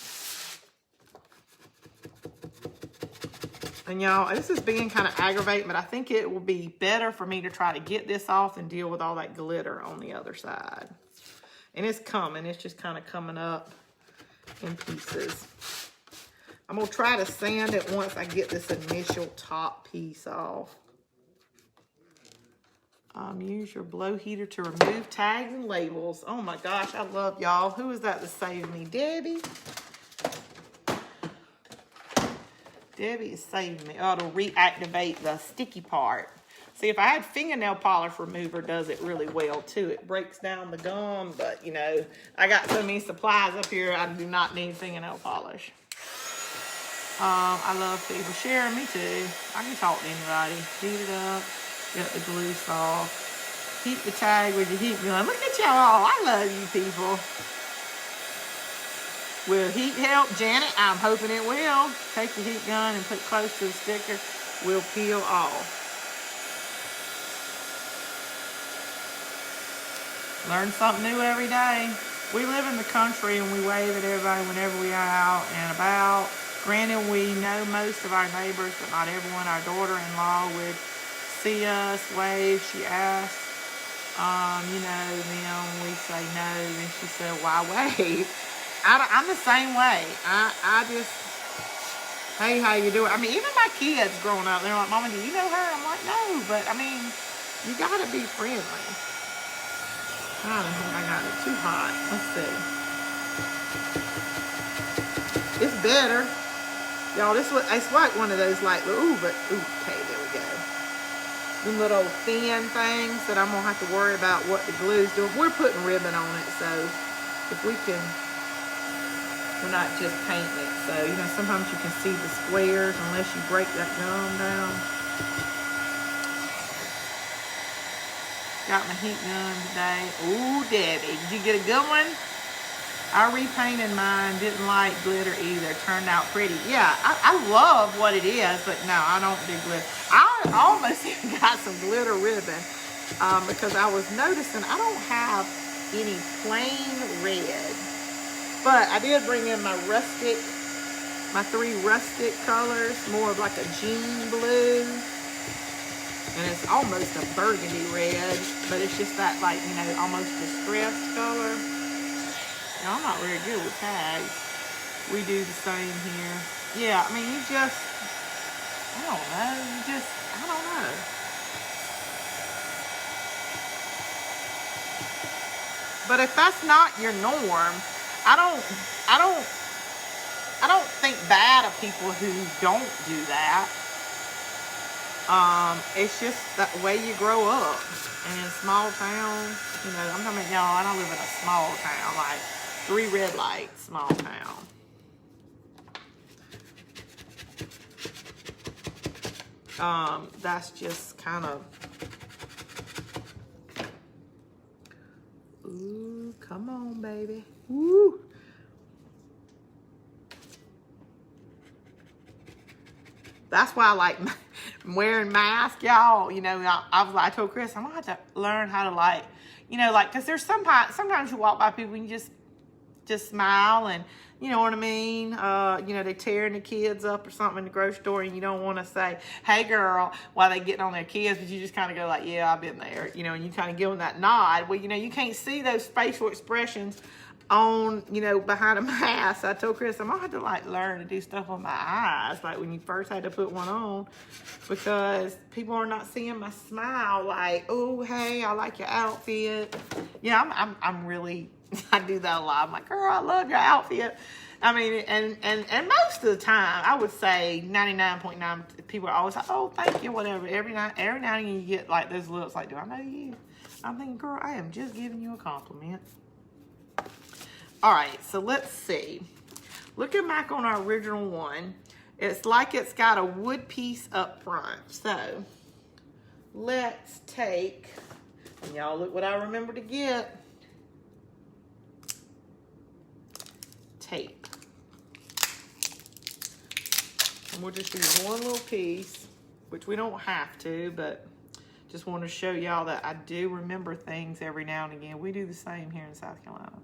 And y'all, this is being kind of aggravating, but I think it will be better for me to try to get this off and deal with all that glitter on the other side. And it's coming. It's just kind of coming up in pieces. I'm going to try to sand it once I get this initial top piece off. Use your blow heater to remove tags and labels. Oh my gosh, I love y'all. Who is that saved me? Debbie? Debbie is saving me. Oh, it'll reactivate the sticky part. See, if I had fingernail polish remover, does it really well too. It breaks down the gum, but you know, I got so many supplies up here, I do not need fingernail polish. I love people sharing, me too. I can talk to anybody. Heat it up, get the glue soft. Heat the tag with your heat gun. Look at y'all, I love you people. Will heat help, Janet? I'm hoping it will. Take the heat gun and put close to the sticker. Will peel off. Learn something new every day. We live in the country and we wave at everybody whenever we are out and about. Granted, we know most of our neighbors, but not everyone. Our daughter-in-law would see us, wave. She asked, you know, then we say no. Then she said, why wave? I'm the same way. I just, hey, how you doing? I mean, even my kids growing up, they're like, Mama, do you know her? I'm like, no, but I mean, you gotta be friendly. I don't think I got it too hot. Let's see. It's better. Y'all, it's like one of those like, ooh, but, ooh, okay, there we go. them little thin things that I'm gonna have to worry about what the glue's doing. We're putting ribbon on it, so if we can, we're not just painting it. So, you know, sometimes you can see the squares unless you break that gum down. Got my heat gun today. Ooh, Debbie, did you get a good one? I repainted mine, didn't like glitter either. Turned out pretty. Yeah, I love what it is, but no, I don't do glitter. I almost even got some glitter ribbon because I was noticing I don't have any plain red. But I did bring in my rustic, my 3 rustic colors, more of like a jean blue. And it's almost a burgundy red, but it's just that, like, you know, almost distressed color. Now, I'm not very good with tags. We do the same here. Yeah, I mean, you just, I don't know. I don't know. But if that's not your norm, I don't think bad of people who don't do that. It's just the way you grow up. And in small towns, you know, I'm talking about, y'all, I don't live in a small town, like 3 red lights, small town. That's just kind of, ooh, come on, baby. Woo. That's why I like wearing masks, y'all. You know, I told Chris, I'm gonna have to learn how to, like, you know, like, because there's sometimes you walk by people and you just smile, and you know what I mean. You know, they tearing the kids up or something in the grocery store, and you don't want to say, "Hey, girl," while they getting on their kids, but you just kind of go like, "Yeah, I've been there," you know, and you kind of give them that nod. Well, you know, you can't see those facial expressions on, you know, behind a mask. I told Chris, I'm gonna have to, like, learn to do stuff on my eyes, like when you first had to put one on, because people are not seeing my smile, like, oh, hey, I like your outfit. Yeah, I'm really, I do that a lot. I'm like, girl, I love your outfit. I mean, and most of the time, I would say 99.9 people are always like, oh, thank you, whatever. Every now and then you get like those looks like, do I know you? I'm thinking, girl, I am just giving you a compliment. All right, so let's see. Looking back on our original one, it's like it's got a wood piece up front. So let's take, and y'all look what I remember to get. Tape. And we'll just use one little piece, which we don't have to, but just want to show y'all that I do remember things every now and again. We do the same here in South Carolina.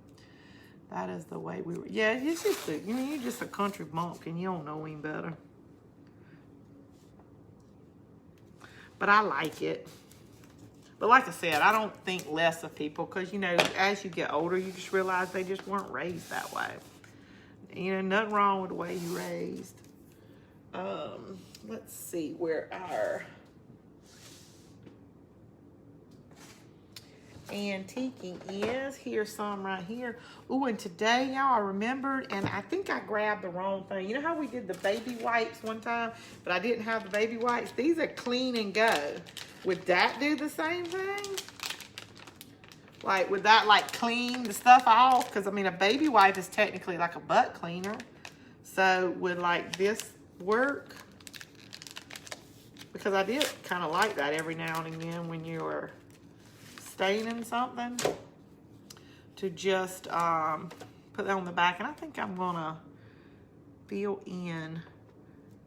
That is the way we were. Yeah, it's just you're just a country bumpkin. You don't know any better. But I like it. But like I said, I don't think less of people, because, you know, as you get older, you just realize they just weren't raised that way. You know, nothing wrong with the way you raised. Let's see where our antiquing is. Here's some right here. Ooh, and today, y'all, I remembered, and I think I grabbed the wrong thing. You know how we did the baby wipes one time, but I didn't have the baby wipes? These are clean and go. Would that do the same thing? Like, would that, like, clean the stuff off? Because, I mean, a baby wipe is technically like a butt cleaner. So, would, like, this work? Because I did kind of like that every now and again when you were staining something, to just put that on the back. And I think I'm gonna fill in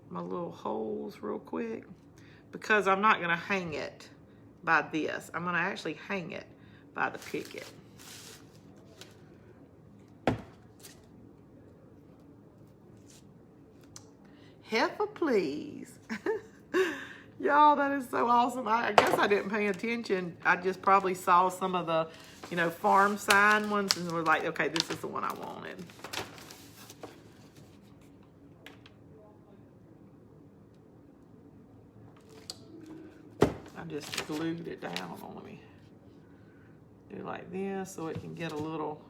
my little holes real quick, because I'm not gonna hang it by this. I'm gonna actually hang it by the picket. Heifer, please. Y'all, that is so awesome. I guess I didn't pay attention. I just probably saw some of the, you know, farm sign ones and was like, okay, this is the one I wanted. I just glued it down. Let me do like this so it can get a little,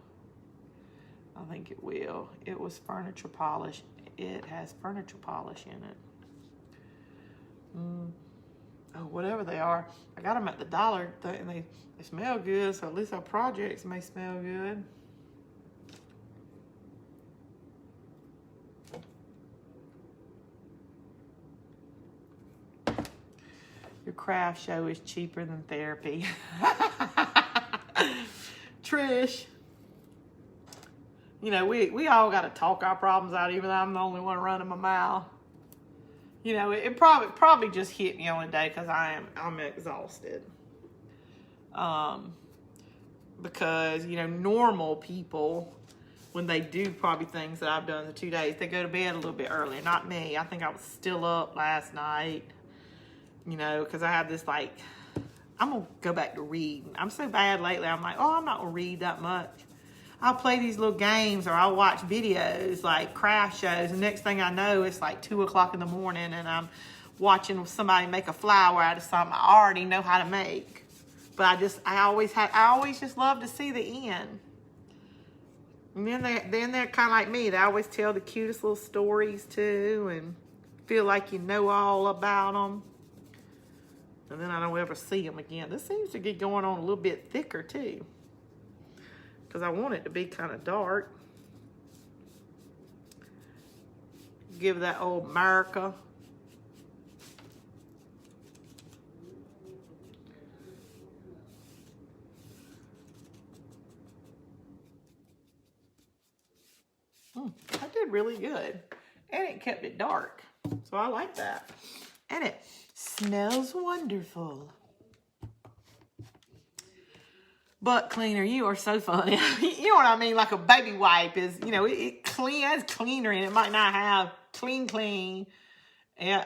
I think it will. It was furniture polish. It has furniture polish in it. oh, whatever they are. I got them at the dollar and they smell good, so at least our projects may smell good. Your craft show is cheaper than therapy. Trish, you know, we all got to talk our problems out, even though I'm the only one running my mouth. You know, it probably just hit me on a day because I'm exhausted. Because, you know, normal people, when they do probably things that I've done in the 2 days, they go to bed a little bit earlier. Not me. I think I was still up last night, you know, because I had this, like, I'm going to go back to reading. I'm so bad lately. I'm like, oh, I'm not going to read that much. I'll play these little games or I'll watch videos like craft shows. And next thing I know, it's like 2 o'clock in the morning and I'm watching somebody make a flower out of something I already know how to make. But I always just love to see the end. And then they're kind of like me. They always tell the cutest little stories too and feel like you know all about them. And then I don't ever see them again. This seems to get going on a little bit thicker too, because I want it to be kind of dark. Give that old America. I did really good. And it kept it dark. So I like that. And it smells wonderful. Butt cleaner, you are so funny. You know what I mean? Like a baby wipe is, you know, it has cleaner in it. It might not have clean. Yeah.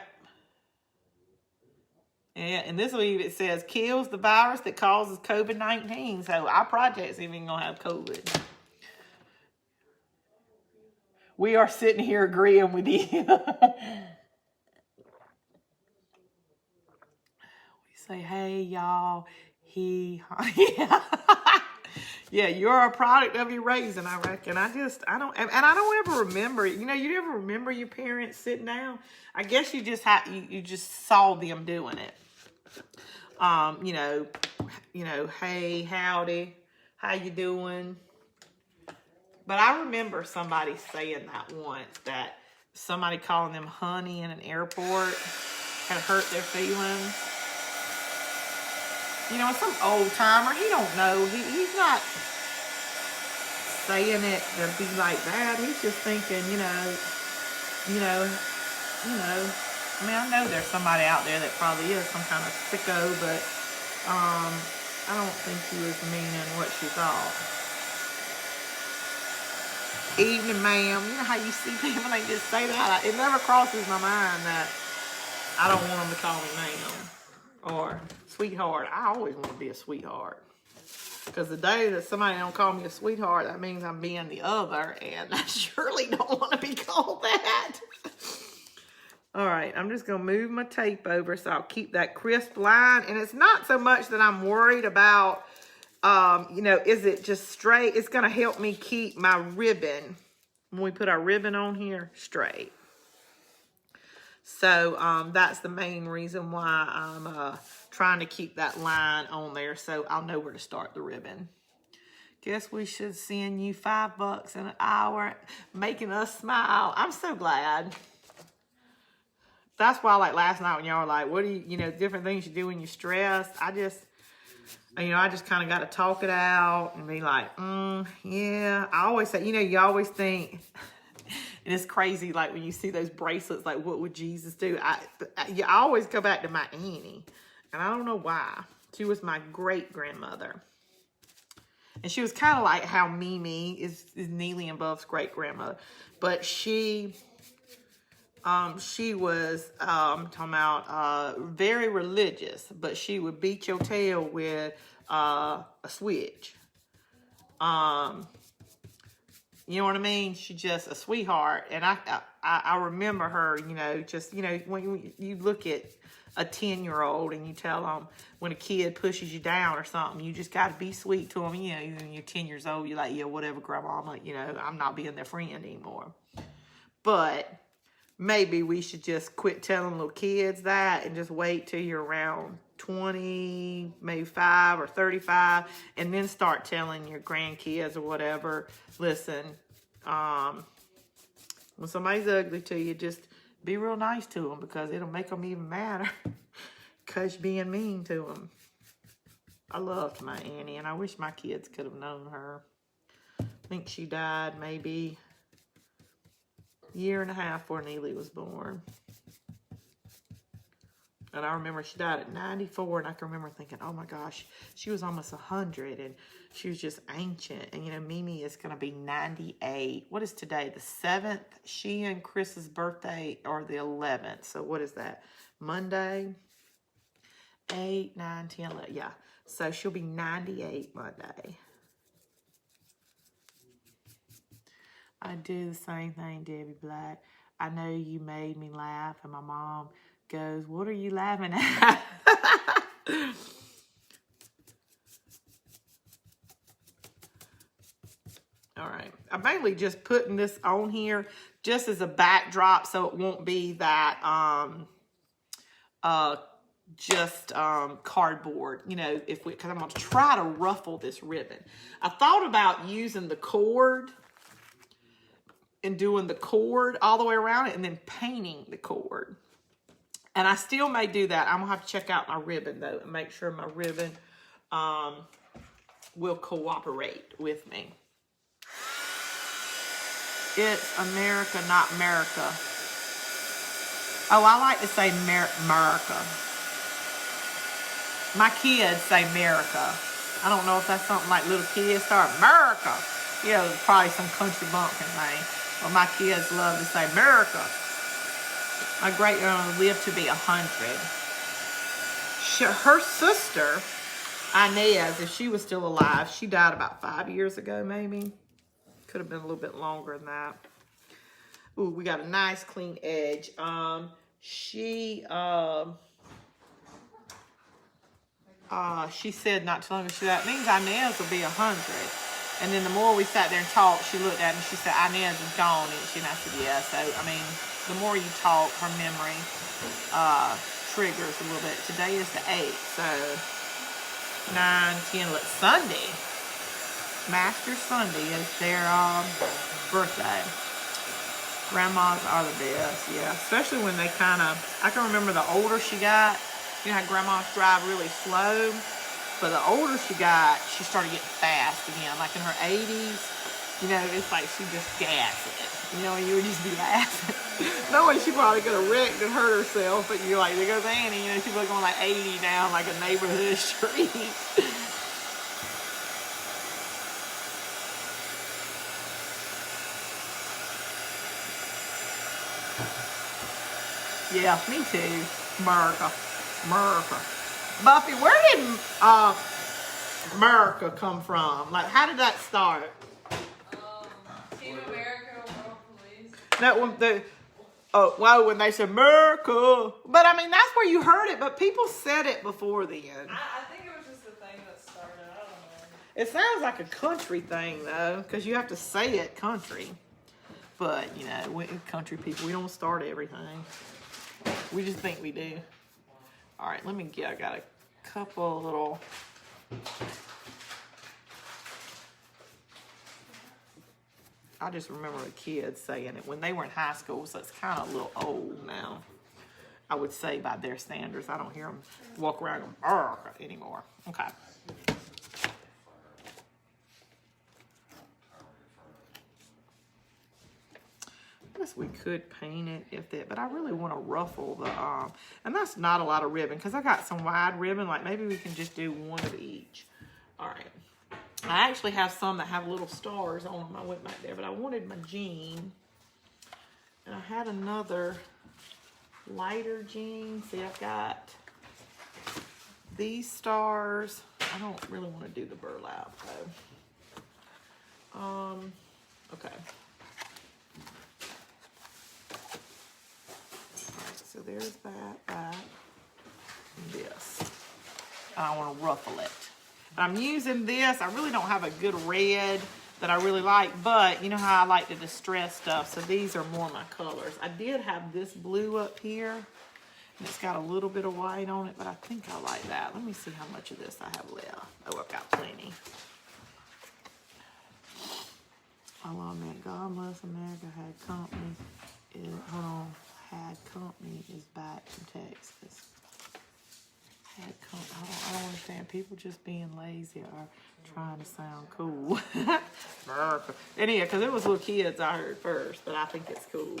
Yeah, and this week it says kills the virus that causes COVID-19. So our project's even gonna have COVID. We are sitting here agreeing with you. We say, hey, y'all. Yeah. Yeah, you're a product of your raising, I reckon. I don't ever remember it. You know, you ever remember your parents sitting down? I guess you just you just saw them doing it. You know, hey, howdy, how you doing? But I remember somebody saying that once, that somebody calling them honey in an airport had hurt their feelings. You know, some old timer, he don't know. He's not saying it to be like that. He's just thinking, you know. I mean, I know there's somebody out there that probably is some kind of sicko, but I don't think he was meaning what she thought. Evening, ma'am. You know how you see people, they just say that. It never crosses my mind that I don't want them to call me ma'am or sweetheart. I always want to be a sweetheart. Because the day that somebody don't call me a sweetheart, that means I'm being the other, and I surely don't want to be called that. All right, I'm just going to move my tape over so I'll keep that crisp line. And it's not so much that I'm worried about, you know, is it just straight? It's going to help me keep my ribbon, when we put our ribbon on here, straight. So that's the main reason why I'm trying to keep that line on there so I'll know where to start the ribbon. Guess we should send you $5 in an hour, making us smile. I'm so glad. That's why, like last night when y'all were like, what do you know, different things you do when you're stressed. I just kind of got to talk it out and be like, yeah. I always say, you know, you always think, and it's crazy, like when you see those bracelets, like what would Jesus do? I always go back to my auntie, and I don't know why. She was my great-grandmother. And she was kind of like how Mimi is Neely and Bub's great-grandmother. But she was, talking about, very religious, but she would beat your tail with a switch. You know what I mean? She's just a sweetheart. And I remember her, you know, just, you know, when you look at a 10-year-old and you tell them when a kid pushes you down or something, you just got to be sweet to them. You know, when you're 10 years old, you're like, yeah, whatever, grandma, you know, I'm not being their friend anymore. But maybe we should just quit telling little kids that and just wait till you're around 20, maybe 5 or 35, and then start telling your grandkids or whatever, listen, when somebody's ugly to you, just be real nice to them because it'll make them even madder because you're being mean to them. I loved my Annie, and I wish my kids could have known her. I think she died maybe a year and a half before Neely was born. And I remember she died at 94, and I can remember thinking, oh my gosh, she was almost 100, and she was just ancient. And, you know, Mimi is going to be 98. What is today? The 7th? She and Chris's birthday are the 11th. So what is that? Monday? 8, 9, 10, 11. Yeah. So she'll be 98 Monday. I do the same thing, Debbie Black. I know you made me laugh, and my mom goes, what are you laughing at? All right. I'm mainly just putting this on here just as a backdrop so it won't be that cardboard, you know, because I'm going to try to ruffle this ribbon. I thought about using the cord and doing the cord all the way around it and then painting the cord. And I still may do that. I'm going to have to check out my ribbon, though, and make sure my ribbon will cooperate with me. It's America, not America. Oh, I like to say America. My kids say America. I don't know if that's something like little kids start, America. You know, probably some country bumpkin thing. But my kids love to say America. My great-grandmother lived to be 100. Her sister, Inez, if she was still alive, she died about 5 years ago, maybe. Could have been a little bit longer than that. Ooh, we got a nice clean edge. She said not too long ago, that means Inez will be 100. And then the more we sat there and talked, she looked at me and she said, Inez is gone, isn't she? And I said, yeah. So, I mean, the more you talk, her memory triggers a little bit. Today is the 8th, so 9, 10, look, Sunday. Master Sunday is their birthday. Grandmas are the best, yeah. Especially when they kind of, I can remember the older she got, you know how grandmas drive really slow? But the older she got, she started getting fast again. Like in her 80s, you know, it's like she just gassed it. You know, and you would just be laughing. Knowing she probably could have wrecked and hurt herself, but you're like, there goes Annie. You know, she's going like 80 down like a neighborhood street. Yeah, me too. America. Buffy, where did America come from? Like, how did that start? Team America, World Police. That one, when they said America. But I mean, that's where you heard it, but people said it before then. I think it was just the thing that started. I don't know. It sounds like a country thing, though, because you have to say it country. But, you know, we country people, we don't start everything. We just think we do. All right, let me get, I got a couple little, I just remember the kids saying it when they were in high school, so it's kind of a little old now. I would say by their standards. I don't hear them walk around anymore. Okay. I guess we could paint it if that, but I really want to ruffle the, and that's not a lot of ribbon because I got some wide ribbon. Like maybe we can just do one of each. All right. I actually have some that have little stars on them. I went back there, but I wanted my jean. And I had another lighter jean. See, I've got these stars. I don't really want to do the burlap though. Okay. So there's that, and this. I want to ruffle it. I'm using this. I really don't have a good red that I really like, but you know how I like to distress stuff, so these are more my colors. I did have this blue up here, and it's got a little bit of white on it, but I think I like that. Let me see how much of this I have left. Oh, I've got plenty. I love that. God bless America had company. Hold on. Had company is back from Texas. Had company. I don't understand. People just being lazy or trying to sound cool. And yeah, because it was little kids I heard first, but I think it's cool.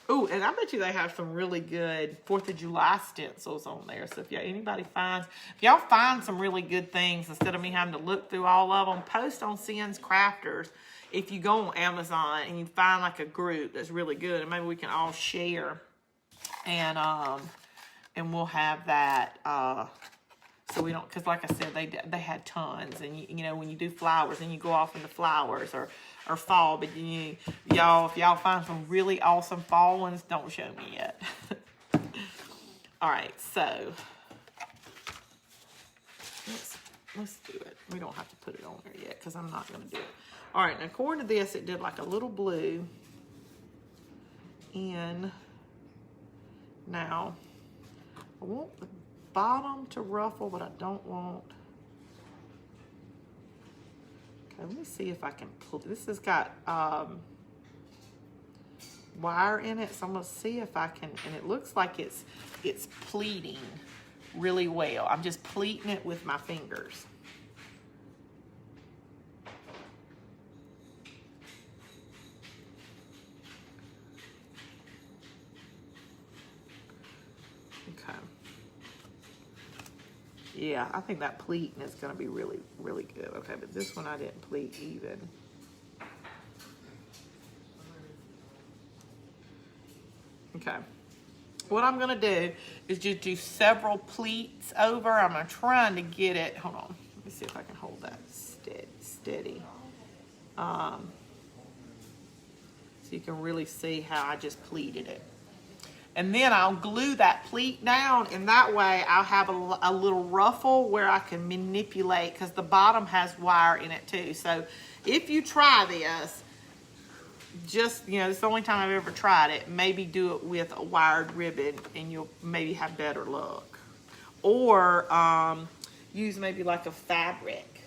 Oh, and I bet you they have some really good 4th of July stencils on there. So if y'all find some really good things, instead of me having to look through all of them, post on Sin's Crafters. If you go on Amazon and you find like a group that's really good, and maybe we can all share, and we'll have that. So we don't, because like I said, they had tons, and you know when you do flowers, and you go off into flowers or fall, but y'all, if y'all find some really awesome fall ones, don't show me yet. All right, so let's do it. We don't have to put it on there yet because I'm not going to do it. All right, now according to this, it did like a little blue in. Now I want the bottom to ruffle, but I don't want. Okay, let me see if I can pull. This has got wire in it, so I'm gonna see if I can. And it looks like it's pleating really well. I'm just pleating it with my fingers. Okay. Yeah, I think that pleating is going to be really, really good. Okay, but this one I didn't pleat even. Okay. What I'm going to do is just do several pleats over. I'm trying to get it. Hold on. Let me see if I can hold that steady. So you can really see how I just pleated it. And then I'll glue that pleat down, and that way I'll have a little ruffle where I can manipulate, because the bottom has wire in it too. So if you try this, just, it's the only time I've ever tried it, maybe do it with a wired ribbon and you'll maybe have better luck. Or use maybe like a fabric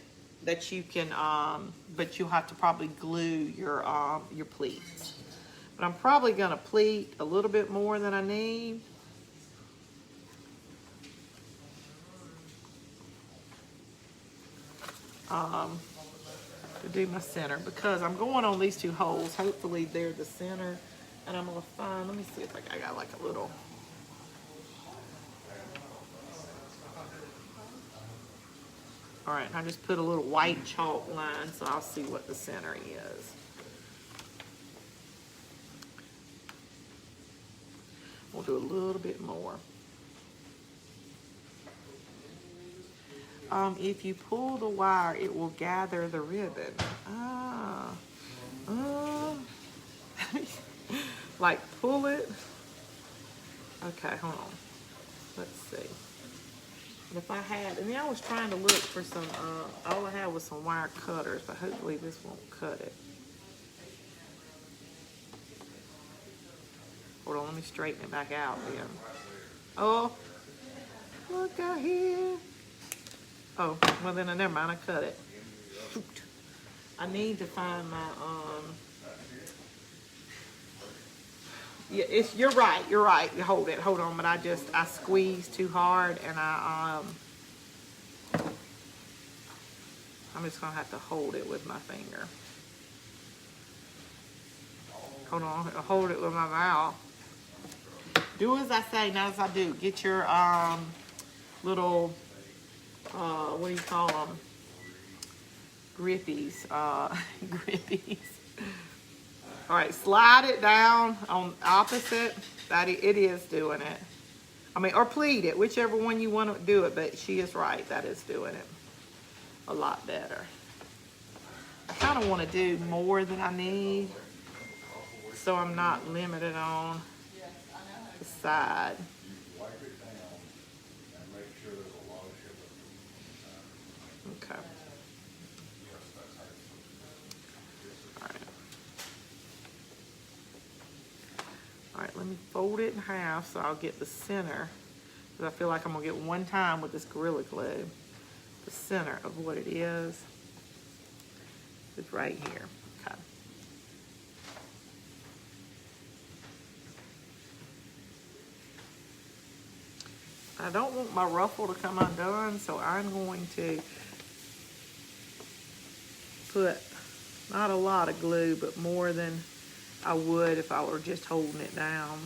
that you can, but you'll have to probably glue your pleats. But I'm probably going to pleat a little bit more than I need. To do my center, because I'm going on these two holes. Hopefully they're the center. And I'm going to find, let me see if I got like a little. All right, I just put a little white chalk line so I'll see what the center is. We'll do a little bit more. If you pull the wire, it will gather the ribbon. Like pull it. Okay, hold on. Let's see. And if I had, and then I was trying to look for some, all I had was some wire cutters, but hopefully this won't cut it. Hold on, let me straighten it back out then. Oh, look out here. Oh, well then never mind, I cut it. Shoot. I need to find my, yeah, you're right. Hold on, but I squeezed too hard, and I'm just gonna have to hold it with my finger. Hold on, I'll hold it with my mouth. Do as I say, not as I do. Get your little, what do you call them? Grippies. Grippies. All right, slide it down on opposite. It is doing it. I mean, or pleat it, whichever one you want to do it, but she is right. That is doing it a lot better. I kind of want to do more than I need, so I'm not limited on the side. Okay. let me fold it in half so I'll get the center. Because I feel like I'm gonna get one time with this Gorilla Glue. The center of what it is right here. Okay. I don't want my ruffle to come undone, so I'm going to put not a lot of glue, but more than I would if I were just holding it down.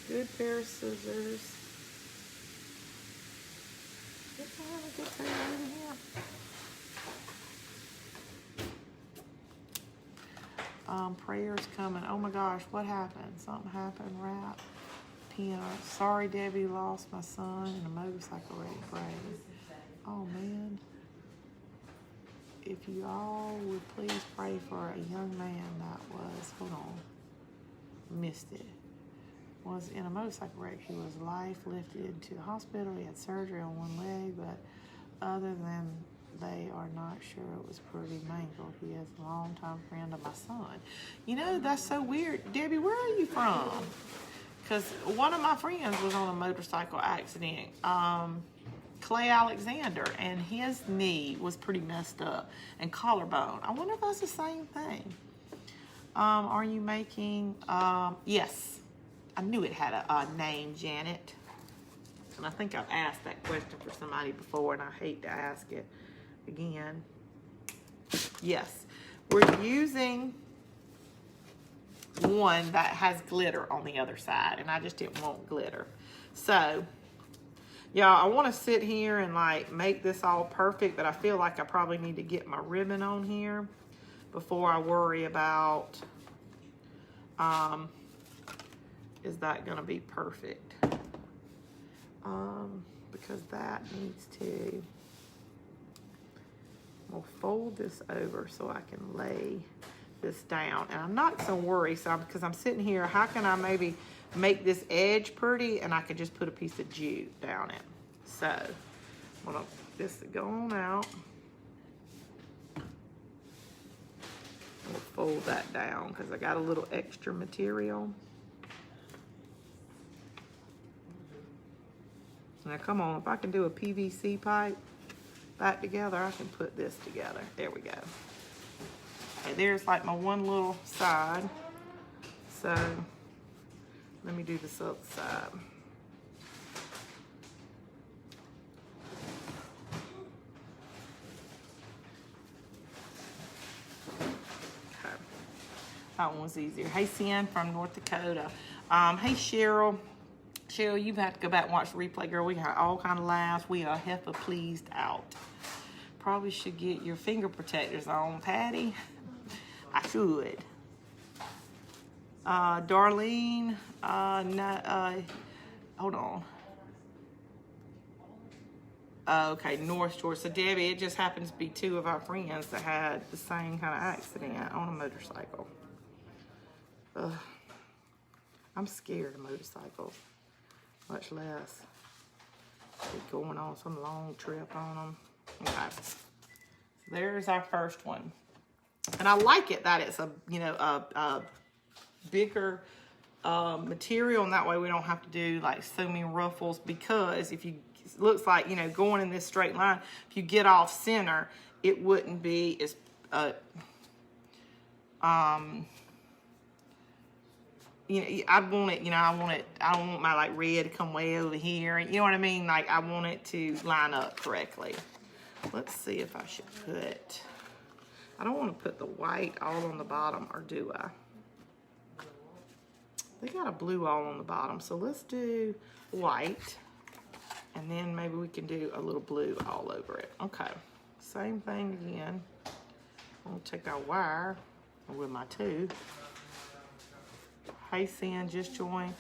Good pair of scissors. Did I have a good pair over here? Prayers coming. Oh my gosh, what happened? Something happened, rap. Piano. Sorry, Debbie, lost my son in a motorcycle wreck. Pray. Oh man. If you all would please pray for a young man that was, hold on, missed it. Was in a motorcycle wreck. He was life lifted to the hospital. He had surgery on one leg, but other than they are not sure it was pretty mangled. He is a longtime friend of my son. You know, that's so weird. Debbie, where are you from? Because one of my friends was on a motorcycle accident, Clay Alexander, and his knee was pretty messed up and collarbone. I wonder if that's the same thing. Are you making, yes. I knew it had a name, Janet. And I think I've asked that question for somebody before, and I hate to ask it again. Yes, we're using one that has glitter on the other side, and I just didn't want glitter. So, y'all, I want to sit here and like make this all perfect, but I feel like I probably need to get my ribbon on here before I worry about is that going to be perfect? Because that needs to, we'll fold this over so I can lay this down. And I'm not so worried, because I'm sitting here, how can I maybe make this edge pretty, and I could just put a piece of jute down it. So, I'm going to this go on out. We'll fold that down because I got a little extra material. Now come on, if I can do a PVC pipe back together, I can put this together. There we go. Okay, there's like my one little side. So let me do this other side. Okay, that one was easier. Hey, Cian from North Dakota. Hey, Cheryl. Cheryl, you've had to go back and watch the replay, girl. We had all kind of laughs. We are heffa pleased out. Probably should get your finger protectors on, Patty. I should. Darlene, hold on. Okay, North Shore. So, Debbie, it just happens to be two of our friends that had the same kind of accident on a motorcycle. I'm scared of motorcycles. Much less going on some long trip on them. Okay, so there's our first one, and I like it that it's a a bigger material, and that way we don't have to do like so many ruffles. Because if you it looks like going in this straight line, if you get off center, it wouldn't be as I'd want it, I don't want my like red to come way over here. You know what I mean? Like I want it to line up correctly. Let's see if I should put, I don't want to put the white all on the bottom, or do I? They got a blue all on the bottom, so let's do white. And then maybe we can do a little blue all over it. Okay, same thing again. I'm gonna take our wire with my two. Hey, Sin, just joined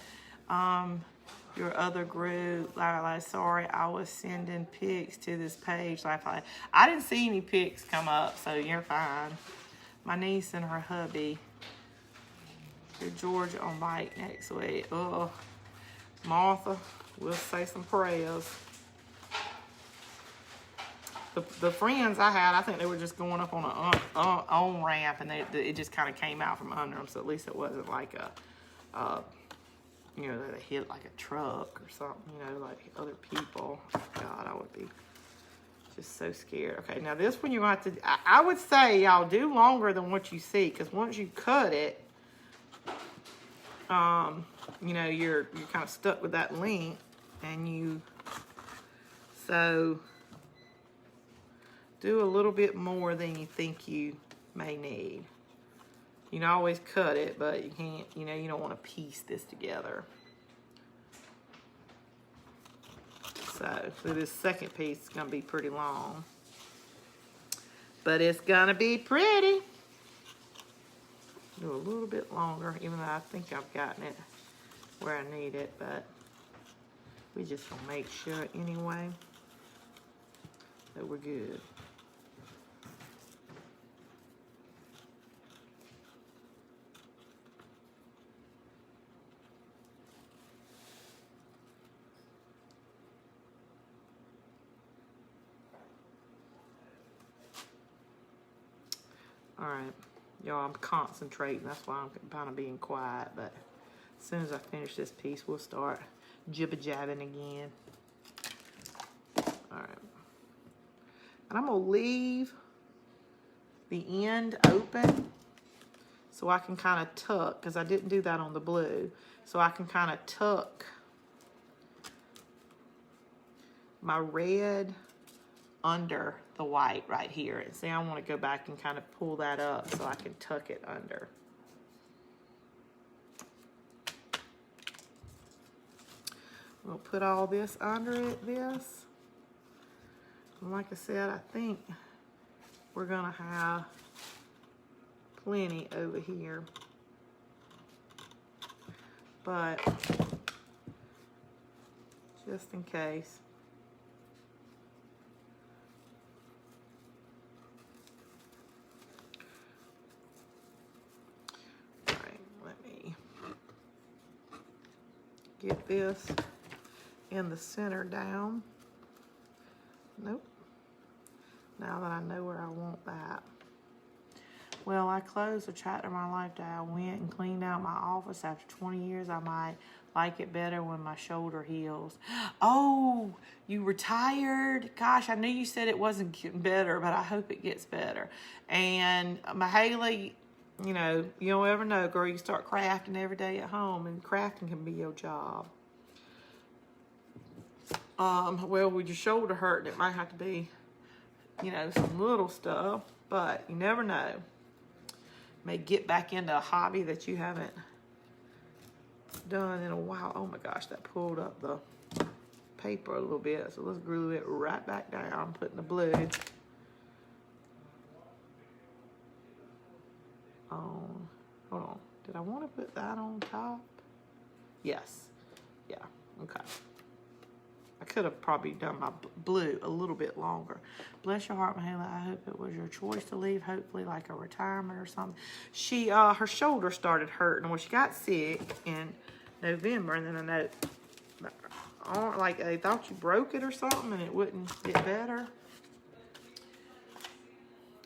your other group. Like, sorry, I was sending pics to this page. I didn't see any pics come up, so you're fine. My niece and her hubby. Your Georgia on bike next week. Oh, Martha, we'll say some prayers. The friends I had, I think they were just going up on an on ramp, and it just kind of came out from under them. So at least it wasn't like you know, they hit like a truck or something. You know, like other people. God, I would be just so scared. Okay, now this one you're gonna have to. I would say y'all do longer than what you see, because once you cut it, you know, you're kind of stuck with that length, and so do a little bit more than you think you may need. You can always cut it, but you can't, you know, you don't want to piece this together. So this second piece is going to be pretty long. But it's going to be pretty. Do a little bit longer, even though I think I've gotten it where I need it, but we just going to make sure anyway that we're good. All right, y'all, I'm concentrating. That's why I'm kind of being quiet. But as soon as I finish this piece, we'll start jibber-jabbing again. All right. And I'm going to leave the end open so I can kind of tuck, because I didn't do that on the blue. So I can kind of tuck my red under the white right here. And see, I want to go back and kind of pull that up so I can tuck it under. We'll put all this under it, this. And like I said, I think we're gonna have plenty over here. But just in case. Get this in the center down. Nope. Now that I know where I want that. Well, I closed the Chapter of My Life day. I went and cleaned out my office. After 20 years, I might like it better when my shoulder heals. Oh, you retired? Gosh, I knew you said it wasn't getting better, but I hope it gets better. And Mahaley, you know, you don't ever know, girl. You start crafting every day at home, and crafting can be your job. Well, with your shoulder hurting, it might have to be, you know, some little stuff, but you never know. May get back into a hobby that you haven't done in a while. Oh my gosh, that pulled up the paper a little bit. So let's glue it right back down. I'm putting the blue on. Hold on. Did I want to put that on top? Yes. Yeah. Okay. I could have probably done my blue a little bit longer. Bless your heart, Mahala. I hope it was your choice to leave, hopefully like a retirement or something. She, her shoulder started hurting when she got sick in November, and then I know, like they thought you broke it or something and it wouldn't get better.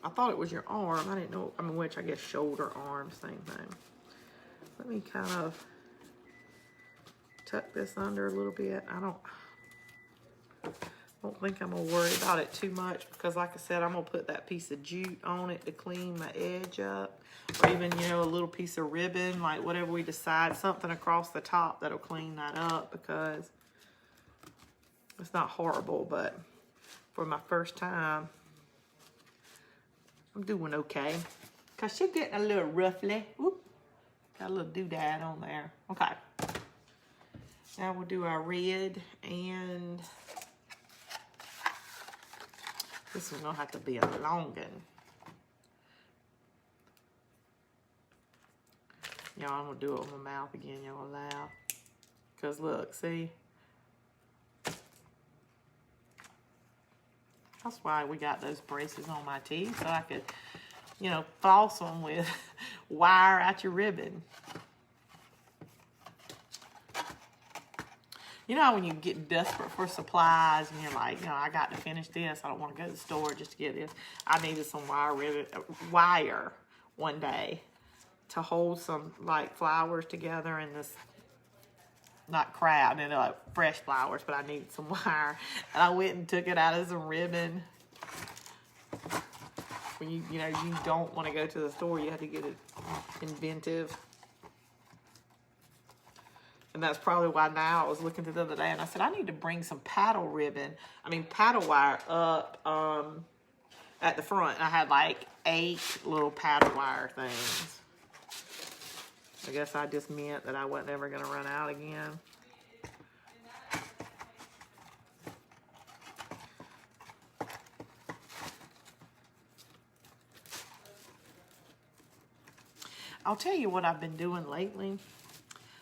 I thought it was your arm. I didn't know, I mean, which I guess shoulder, arm, same thing. Let me kind of tuck this under a little bit. I don't think I'm gonna worry about it too much, because like I said, I'm gonna put that piece of jute on it to clean my edge up, or even, you know, a little piece of ribbon, like whatever we decide, something across the top that'll clean that up, because it's not horrible, but for my first time, I'm doing okay. Cause she's getting a little ruffly. Whoop. Got a little doodad on there. Okay. Now we'll do our red, and this one's gonna have to be a long one. Y'all, I'm gonna do it with my mouth again, y'all laugh. Cause look, see? That's why we got those braces on my teeth, so I could, you know, floss them with wire out your ribbon. You know how when you get desperate for supplies and you're like, I got to finish this. I don't want to go to the store just to get this. I needed some wire one day to hold some like flowers together in this, not crab, and they're like fresh flowers, but I needed some wire. And I went and took it out of some ribbon. When you don't want to go to the store, you have to get it inventive. And that's probably why now I was looking through the other day and I said, I need to bring some paddle wire up at the front. And I had like 8 little paddle wire things. I guess I just meant that I wasn't ever going to run out again. I'll tell you what I've been doing lately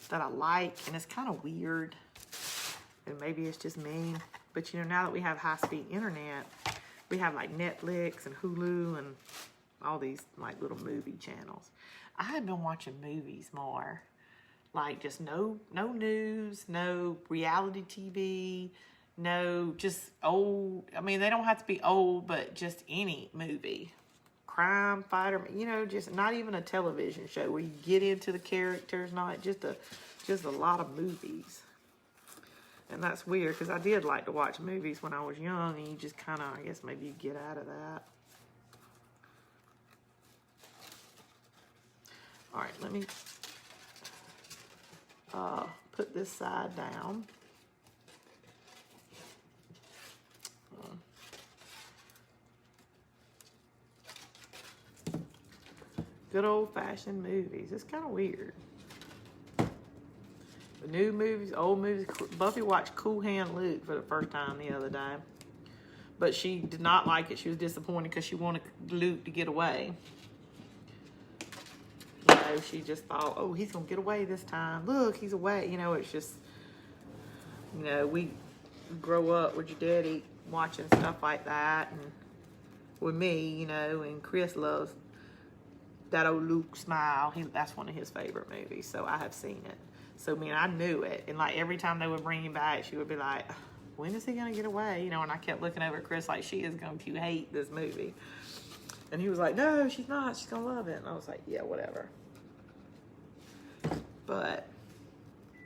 that I like, and it's kind of weird, and maybe it's just me, but now that we have high-speed internet, we have like Netflix and Hulu and all these like little movie channels. I have been watching movies more, like just no news, no reality TV, no just old, they don't have to be old, but just any movie. Crime fighter, just not even a television show where you get into the characters, not just a lot of movies. And that's weird because I did like to watch movies when I was young, and you just kind of, I guess maybe you get out of that. All right, let me put this side down. Good old-fashioned movies. It's kind of weird. The new movies, old movies. Buffy watched Cool Hand Luke for the first time the other day. But she did not like it. She was disappointed because she wanted Luke to get away. She just thought, oh, he's going to get away this time. Look, he's away. It's just, we grow up with your daddy watching stuff like that. And with me, and Chris loves That Old Luke Smile. That's one of his favorite movies, so I have seen it. So, I knew it. And, like, every time they would bring him back, she would be like, when is he going to get away? And I kept looking over at Chris like, she is going to hate this movie. And he was like, no, she's not. She's going to love it. And I was like, yeah, whatever. But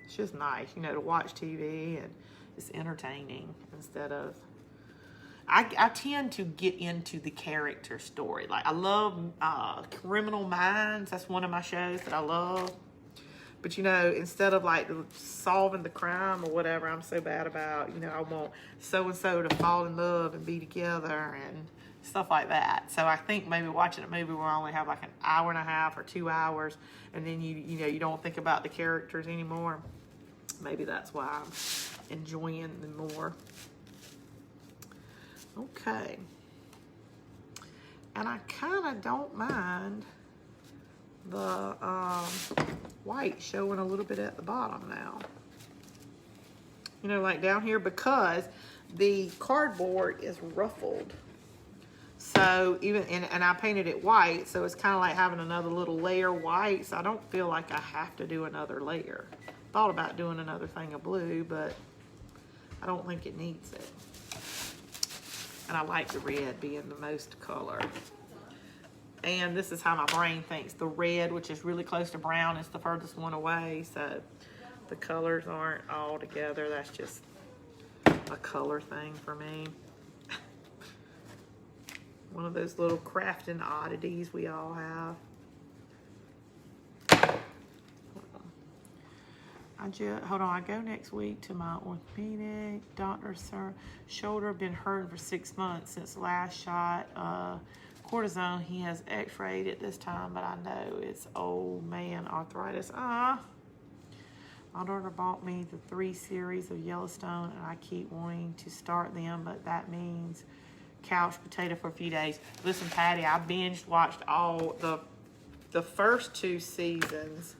it's just nice, to watch TV, and it's entertaining instead of... I tend to get into the character story. Like, I love Criminal Minds. That's one of my shows that I love. But, instead of, like, solving the crime or whatever I'm so bad about, I want so-and-so to fall in love and be together and stuff like that. So I think maybe watching a movie where I only have, like, an hour and a half or 2 hours, and then, you don't think about the characters anymore. Maybe that's why I'm enjoying them more. Okay. And I kind of don't mind the white showing a little bit at the bottom now. Like down here, because the cardboard is ruffled. So and I painted it white, so it's kind of like having another little layer white, so I don't feel like I have to do another layer. Thought about doing another thing of blue, but I don't think it needs it. And I like the red being the most color. And this is how my brain thinks. The red, which is really close to brown, is the furthest one away. So the colors aren't all together. That's just a color thing for me. One of those little crafting oddities we all have. Hold on, I go next week to my orthopedic doctor, sir. Shoulder been hurting for 6 months since last shot. Cortisone, he has x-rayed it this time, but I know it's old man arthritis. My daughter bought me the 3 series of Yellowstone, and I keep wanting to start them, but that means couch potato for a few days. Listen, Patty, I binge watched all the first 2 seasons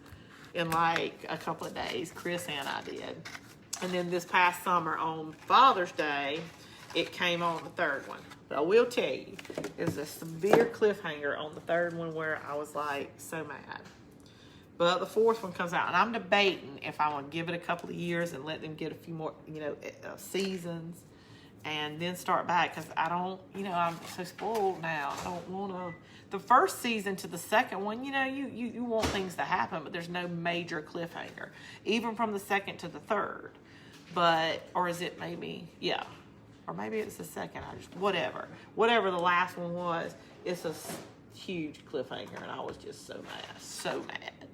in like a couple of days. Chris and I did. And then this past summer on Father's Day, it came on the 3rd one. But I will tell you, there's a severe cliffhanger on the 3rd one where I was like so mad. But the fourth one comes out, and I'm debating if I want to give it a couple of years and let them get a few more, seasons, and then start back, because I don't, I'm so spoiled now. I don't want to. The first season to the second one, you want things to happen, but there's no major cliffhanger, even from the second to the third. But, or is it maybe, yeah, or maybe it's the second. Whatever the last one was, it's a huge cliffhanger, and I was just so mad.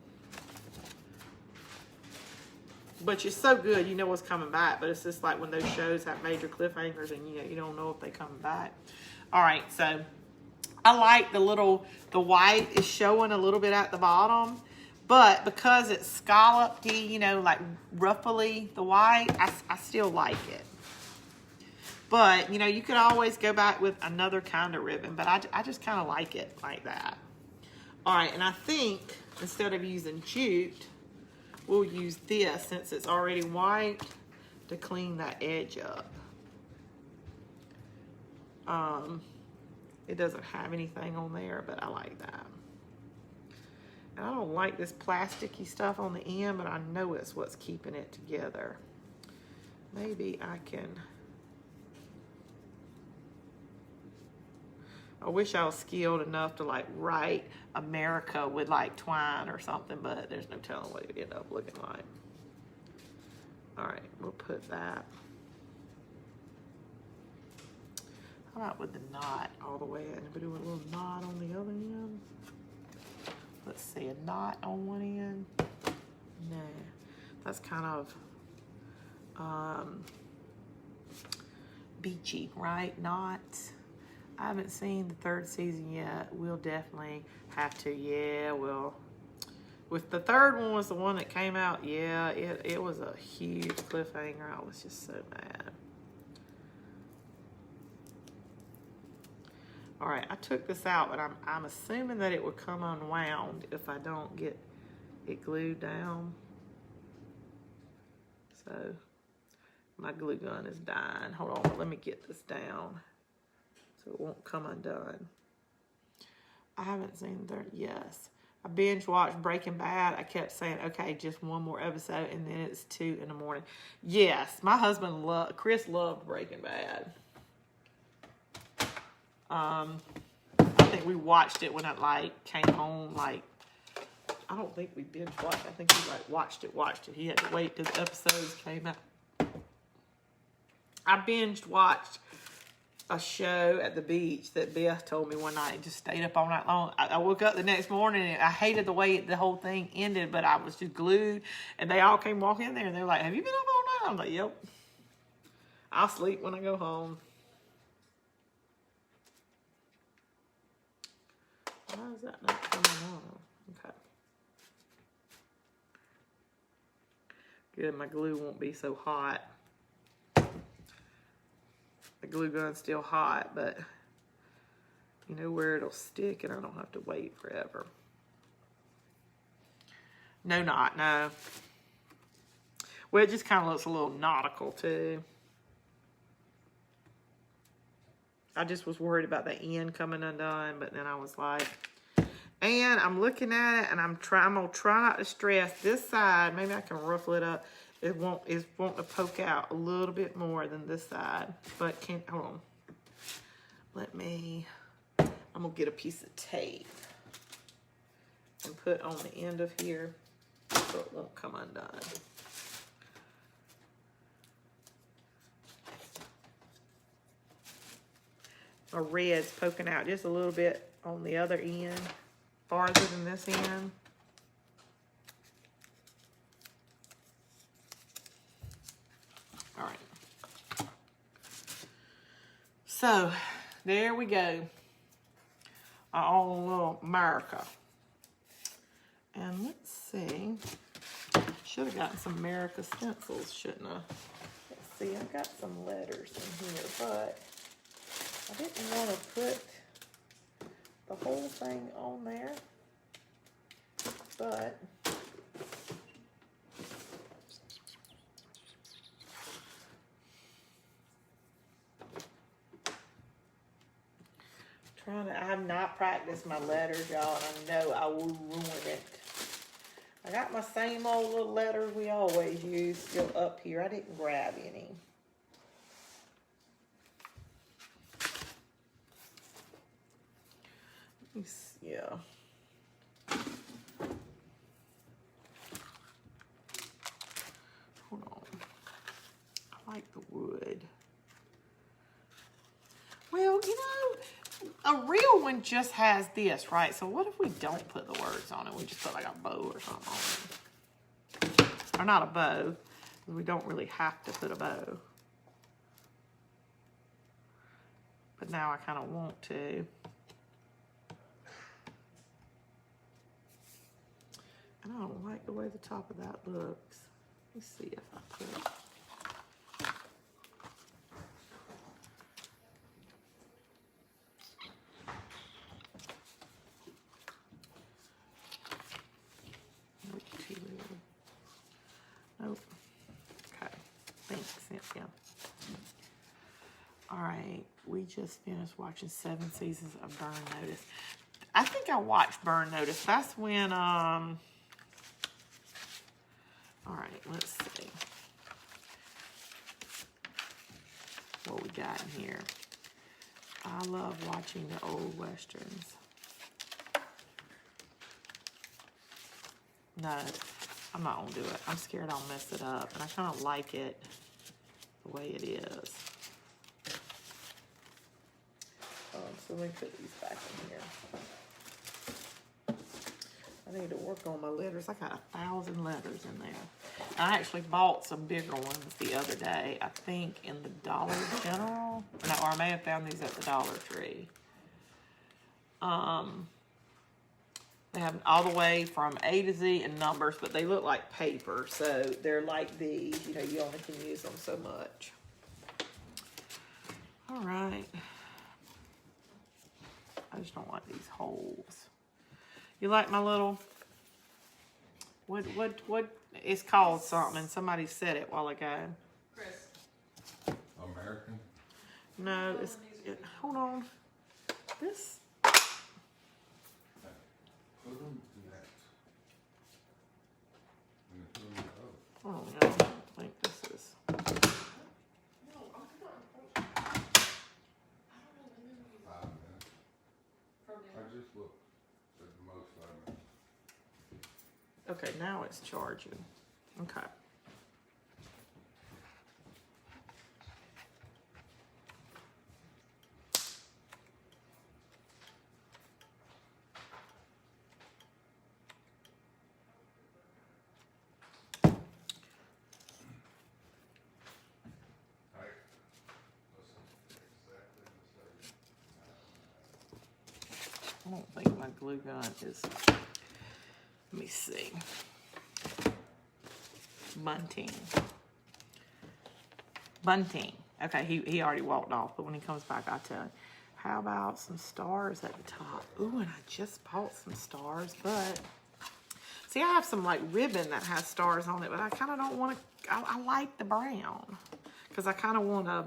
But you're so good, you know what's coming back. But it's just like when those shows have major cliffhangers and you don't know if they're coming back. All right, so I like the white is showing a little bit at the bottom. But because it's scalloped, like ruffly, the white, I still like it. But, you could always go back with another kind of ribbon. But I just kind of like it like that. All right, and I think instead of using jute, we'll use this, since it's already white, to clean that edge up. It doesn't have anything on there, but I like that. And I don't like this plasticky stuff on the end, but I know it's what's keeping it together. Maybe I can... I wish I was skilled enough to like write America with like twine or something, but there's no telling what it would end up looking like. All right, we'll put that. How about with the knot all the way in? We do a little knot on the other end. Let's see, a knot on one end. No, that's kind of beachy, right? Knots. I haven't seen the third season yet. We'll definitely have to. Yeah, well, with the third one was the one that came out. Yeah, it was a huge cliffhanger. I was just so mad. All right, I took this out, but I'm assuming that it would come unwound if I don't get it glued down. So my glue gun is dying. Hold on, let me get this down so it won't come undone. I haven't seen that. Yes. I binge watched Breaking Bad. I kept saying, okay, just one more episode, and then it's 2 in the morning. Yes, my husband, Chris, loved Breaking Bad. I think we watched it when it like came home. Like, I don't think we binge watched. I think he like watched it. He had to wait till the episodes came out. I binge watched a show at the beach that Beth told me one night and just stayed up all night long. I woke up the next morning and I hated the way the whole thing ended, but I was just glued, and they all came walking in there and they were like, have you been up all night? I'm like, yep. I'll sleep when I go home. Why is that not coming on? Okay. Good, my glue won't be so hot. The glue gun's still hot, but you know where it'll stick and I don't have to wait forever. No knot, no. Well, it just kind of looks a little nautical too. I just was worried about the end coming undone, but then I was like, and I'm looking at it and I'm gonna try not to stress this side. Maybe I can ruffle it up. It's wanting to poke out a little bit more than this side, but hold on. I'm gonna get a piece of tape and put on the end of here so it won't come undone. My red's poking out just a little bit on the other end, farther than this end. All right. So, there we go. Our own little America. And let's see. Should have gotten some America stencils, shouldn't I? Let's see, I've got some letters in here, but I didn't want to put the whole thing on there. But I have not practiced my letters, y'all, and I know I will ruin it. got my same old little letters we always use still up here. I didn't grab any. Yeah. Hold on. I like the wood. Well, you know, a real one just has this, right? So what if we don't put the words on it? We just put like a bow or something on it. Or not a bow. We don't really have to put a bow. But now I kind of want to. And I don't like the way the top of that looks. Let me see if I put it. Nope. Okay. Thanks, Cynthia. All right. We just finished watching 7 seasons of Burn Notice. I think I watched Burn Notice. That's when, all right, let's see what we got in here. I love watching the old Westerns. No, I'm not gonna do it. I'm scared I'll mess it up, and I kind of like it the way it is. So let me put these back in here. I need to work on my letters. I got 1,000 letters in there. I actually bought some bigger ones the other day, I think in the Dollar General. No, or I may have found these at the Dollar Tree. They have all the way from A to Z in numbers, but they look like paper. So they're like these, you know, you only can use them so much. All right. I just don't like these holes. You like my little, what, it's called something, and somebody said it a while ago. Chris. American? No, hold on. This. Put them in that. Put them in the oven. Oh, no, I don't think this is. No, I don't know. 5 minutes. From I just looked at the most 5 minutes. Okay, now it's charging. Okay. I don't think my glue gun is, let me see. Bunting. Okay, he already walked off, but when he comes back, I'll tell him. How about some stars at the top? Ooh, and I just bought some stars, but see, I have some like ribbon that has stars on it, but I kind of don't want to, I like the brown because I kind of want to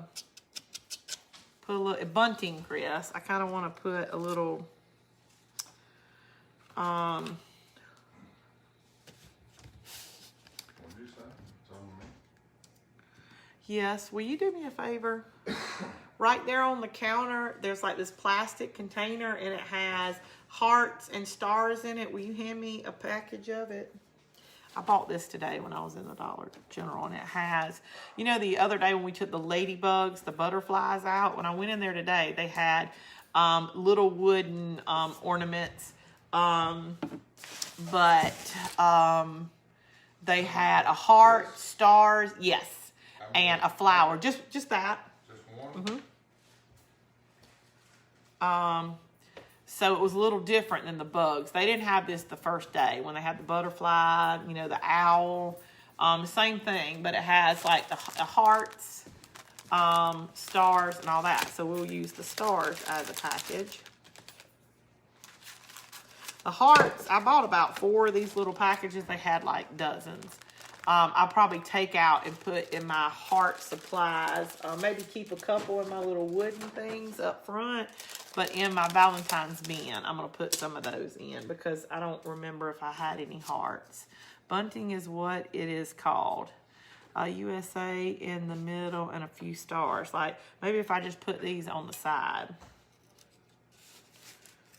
put a little, bunting, Chris. I kind of want to put a little, What did you say? It's on me. yes, will you do me a favor? Right there on the counter, there's like this plastic container and it has hearts and stars in it. Will you hand me a package of it? I bought this today when I was in the Dollar General, and it has, you know, the other day when we took the ladybugs, the butterflies out, when I went in there today, they had little wooden ornaments, but they had a heart, stars, yes, and a flower, just that. Just one? So it was a little different than the bugs. They didn't have this the first day when they had the butterfly, you know, the owl, same thing, but it has like the hearts, stars, and all that. So we'll use the stars as a package. The hearts, I bought about 4 of these little packages. They had like dozens. I'll probably take out and put in my heart supplies. Maybe keep a couple of my little wooden things up front. But in my Valentine's bin, I'm going to put some of those in because I don't remember if I had any hearts. Bunting is what it is called. USA in the middle and a few stars. Like, maybe if I just put these on the side.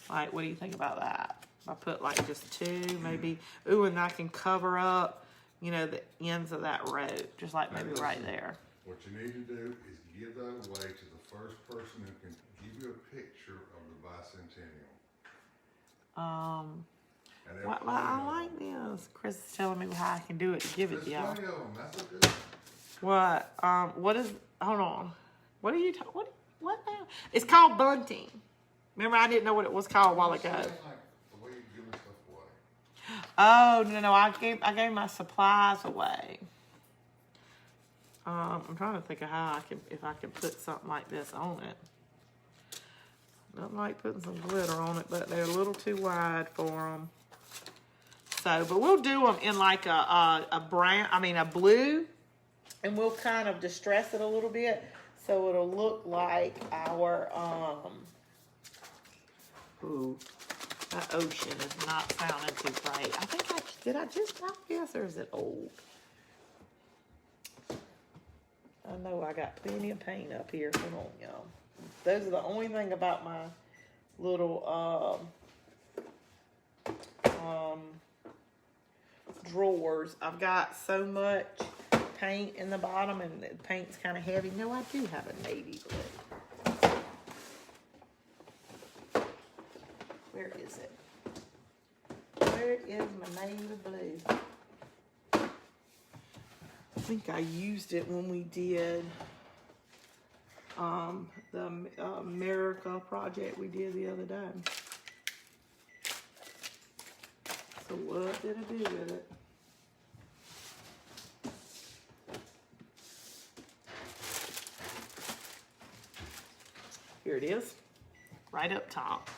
Like, what do you think about that? I put like just two, maybe. Ooh, and I can cover up, you know, the ends of that road. Just like maybe right there. What you need to do is give that away to the first person who can give you a picture of the bicentennial. And Well, I like this. Chris is telling me how I can do it to give it to there's y'all. plenty of them. That's a good one. What is, hold on. What are you talking, what now? It's called bunting. Remember, I didn't know what it was called a while ago. Like the way you give stuff away. Oh, no, I gave my supplies away. I'm trying to think of how if I can put something like this on it. Nothing like putting some glitter on it, but they're a little too wide for them. So, but we'll do them in like a blue, and we'll kind of distress it a little bit so it'll look like our, ooh, that ocean is not sounding too bright. I think did I just drop this or is it old? I know I got plenty of paint up here. Hold on, y'all. Those are the only thing about my little drawers. I've got so much paint in the bottom and the paint's kind of heavy. No, I do have a navy blue. Where is it? Where is my navy blue? I think I used it when we did the America project we did the other day. So what did I do with it? Here it is, right up top.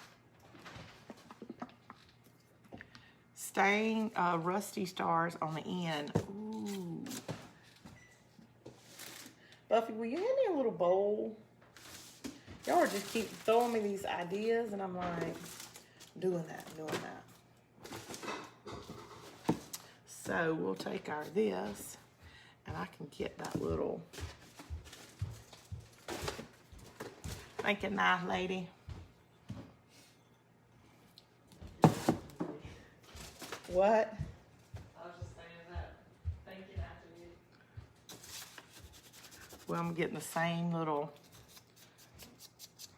Stain rusty stars on the end. Ooh. Buffy, will you hand me a little bowl? Y'all are just keep throwing me these ideas, and I'm like, doing that. So we'll take our this, and I can get that little. Thank you, nice lady. What? I was just saying that. Thank you, Natalie. Well, I'm getting the same little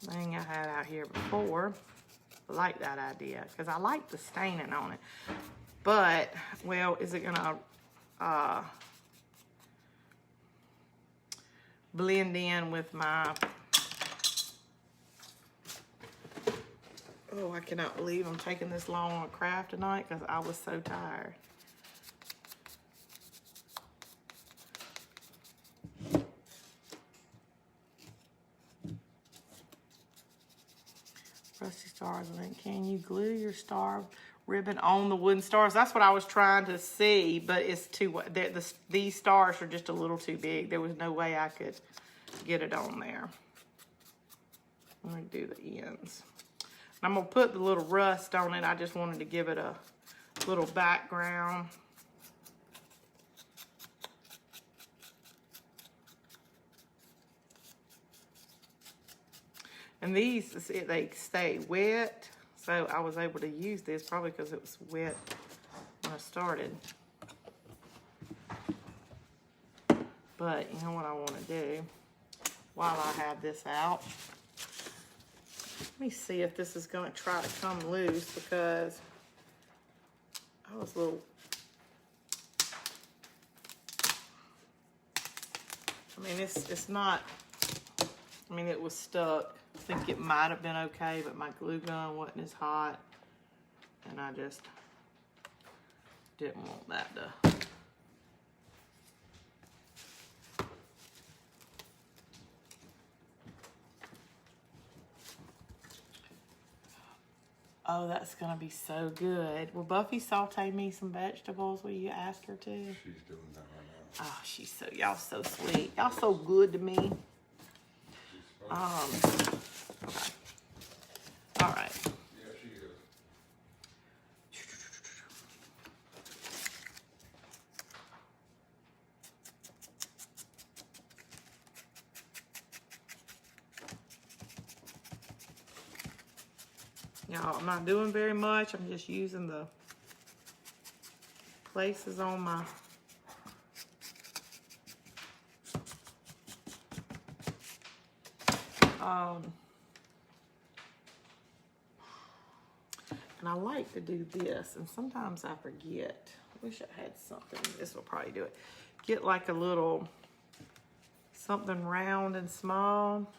thing I had out here before. I like that idea because I like the staining on it. But, well, is it gonna blend in with my, oh, I cannot believe I'm taking this long on craft tonight because I was so tired. Rusty stars, and then can you glue your star ribbon on the wooden stars? That's what I was trying to see, but it's too, these stars are just a little too big. There was no way I could get it on there. I'm gonna do the ends. I'm gonna put the little rust on it. I just wanted to give it a little background. And these, they stay wet, so I was able to use this probably because it was wet when I started. But you know what I want to do while I have this out? Let me see if this is going to try to come loose because I was a little, I mean, it's not, I mean, it was stuck. I think it might have been okay, but my glue gun wasn't as hot, and I just didn't want that to. Oh, that's gonna be so good. Will Buffy saute me some vegetables? Will you ask her to? She's doing that right now. Oh, she's so, y'all so sweet. Y'all so good to me. She's supposed Okay. All right. to. Yeah, she is. Y'all, I'm not doing very much. I'm just using the places on my and I like to do this, and sometimes I forget. I wish I had something. This will probably do it. Get like a little something round and small,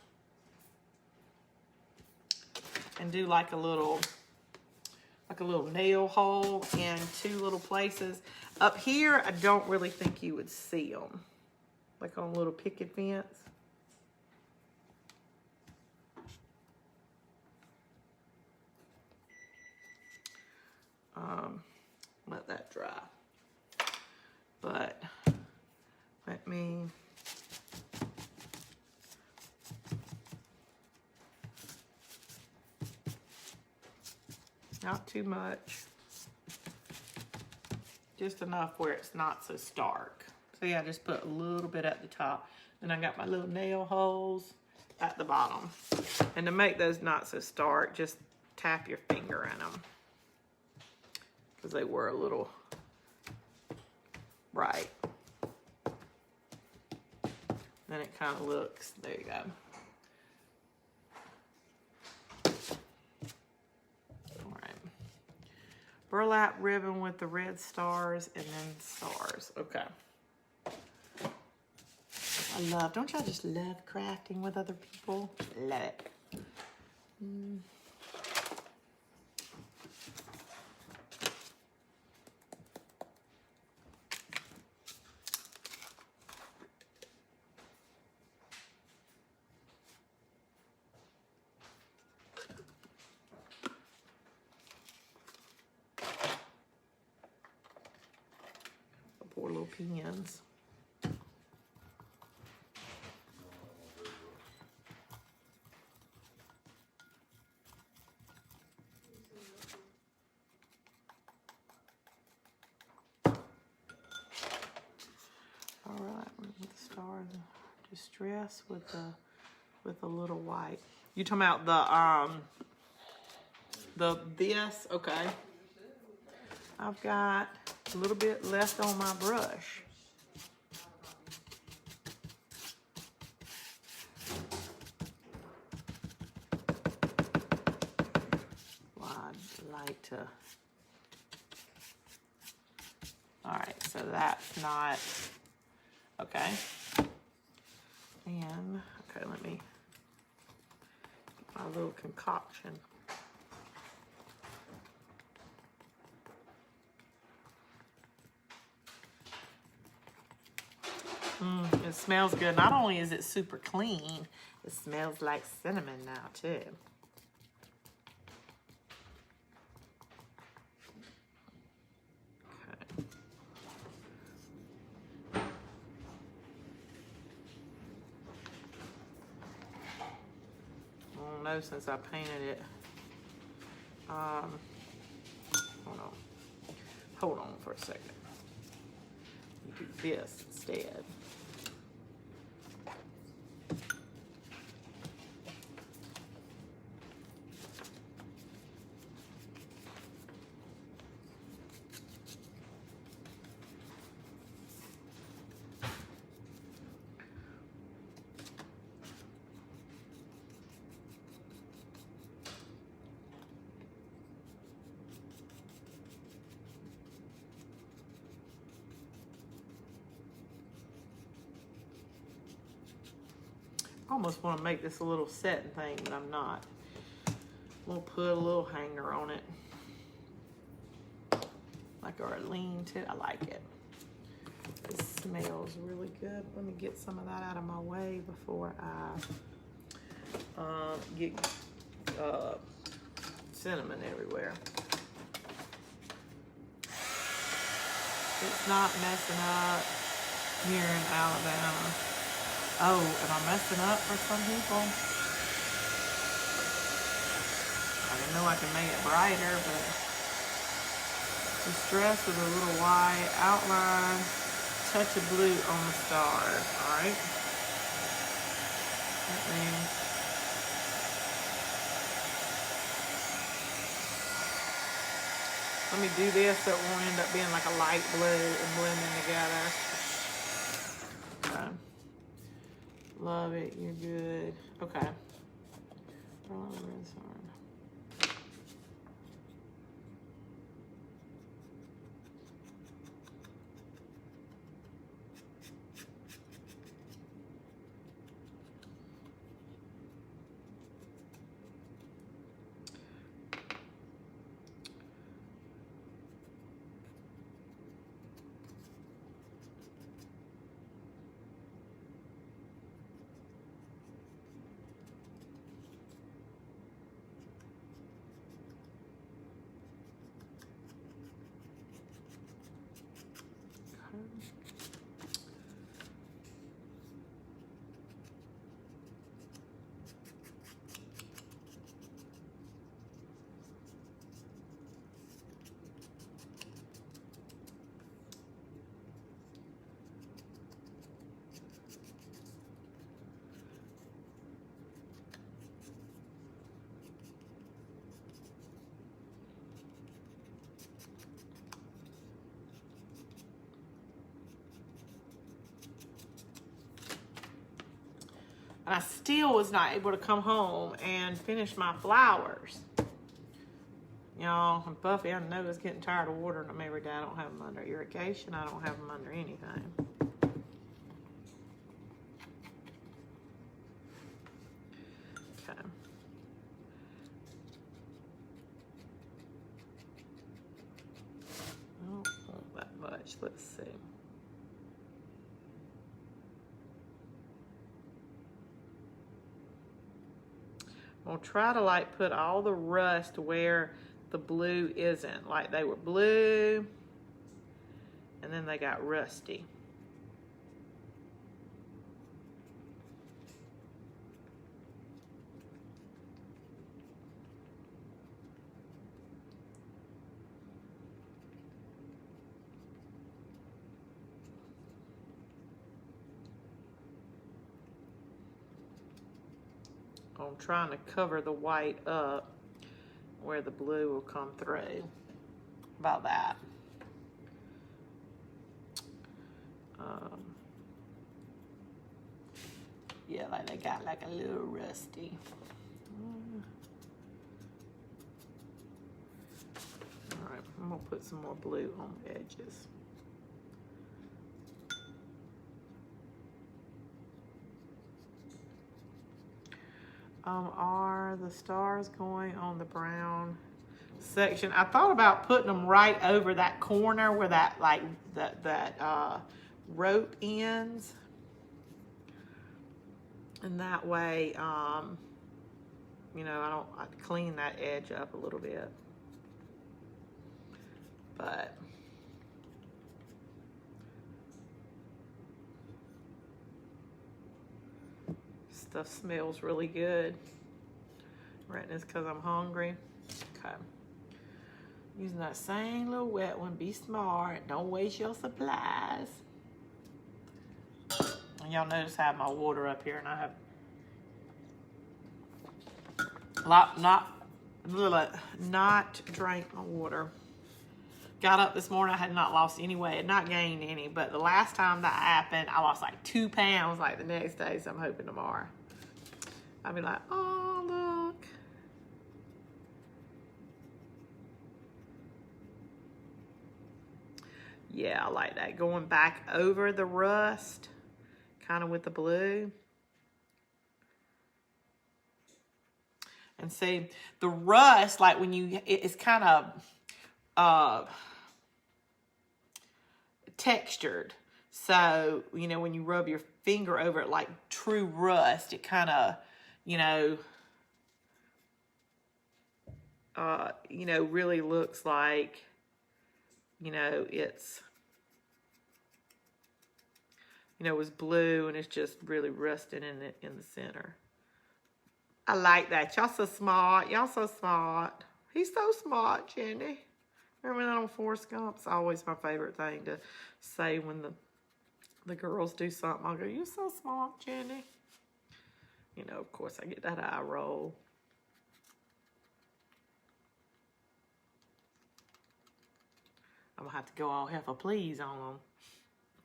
and do like a little nail hole in two little places. Up here, I don't really think you would see them, like on a little picket fence. Let that dry. But let me not too much, just enough where it's not so stark. So yeah, just put a little bit at the top. Then I got my little nail holes at the bottom. And to make those not so stark, just tap your finger in them, because they were a little bright. Then it kind of looks, there you go. All right. Burlap ribbon with the red stars and then stars. Okay. I love, don't y'all just love crafting with other people? Love it. Poor little pins. All right, with the star, the distress with the little white. You talking about this? Okay. I've got a little bit left on my brush. Well, I'd like to. All right, so that's not okay. And okay, let me get my little concoction. It smells good. Not only is it super clean, it smells like cinnamon now too. Okay. I don't know, since I painted it. Hold on for a second. Do this instead. I almost want to make this a little setting thing, but I'm not. We'll put a little hanger on it. Like our lean to, I like it. It smells really good. Let me get some of that out of my way before I get cinnamon everywhere. It's not messing up here in Alabama. Oh, am I messing up for some people? I didn't know I could make it brighter, but distress with a little white outline, touch of blue on the stars. All right. That means let me do this so it won't end up being like a light blue and blending together. Okay. Love it. You're good. Okay. And I still was not able to come home and finish my flowers. Y'all, I'm Buffy. I know it's getting tired of watering them every day. I don't have them under irrigation. I don't have them under anything. Okay. I don't want that much. Let's see. I'll try to like put all the rust where the blue isn't. Like they were blue and then they got rusty. I'm trying to cover the white up where the blue will come through. About that. Yeah, like they got like a little rusty. All right, I'm gonna put some more blue on the edges. Are the stars going on the brown section? I thought about putting them right over that corner where that like that rope ends, and that way, you know, I'd clean that edge up a little bit, but. Stuff smells really good. Right, it's because I'm hungry. Okay. Using that same little wet one. Be smart. Don't waste your supplies. And y'all notice I have my water up here, and I have not drank my water. Got up this morning, I had not lost any weight, not gained any, but the last time that happened, I lost like 2 pounds like the next day, so I'm hoping tomorrow I'll be like, oh, look. Yeah, I like that. Going back over the rust, kind of with the blue. And see, the rust, like when you, it's kind of textured. So, you know, when you rub your finger over it like true rust, it kind of, you know, you know, really looks like, you know, it's, you know, it was blue and it's just really rusting in the center. I like that. Y'all so smart. Y'all so smart. He's so smart, Jenny. Remember that on Forrest Gump? It's always my favorite thing to say when the girls do something. I'll go, "You're so smart, Jenny." You know, of course, I get that eye roll. I'm going to have to go all hell for please on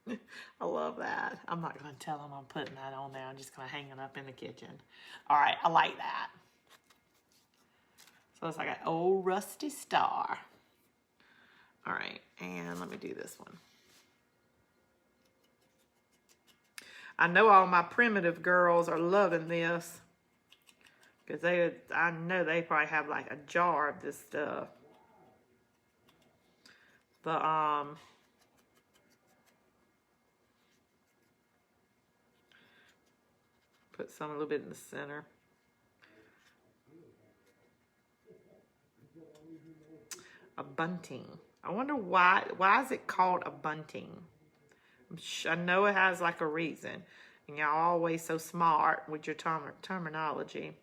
them. I love that. I'm not going to tell them I'm putting that on there. I'm just going to hang it up in the kitchen. All right, I like that. So it's like an old rusty star. All right, and let me do this one. I know all my primitive girls are loving this because I know they probably have like a jar of this stuff. Put some a little bit in the center. A bunting. I wonder why is it called a bunting? I know it has like a reason. And y'all always so smart with your terminology.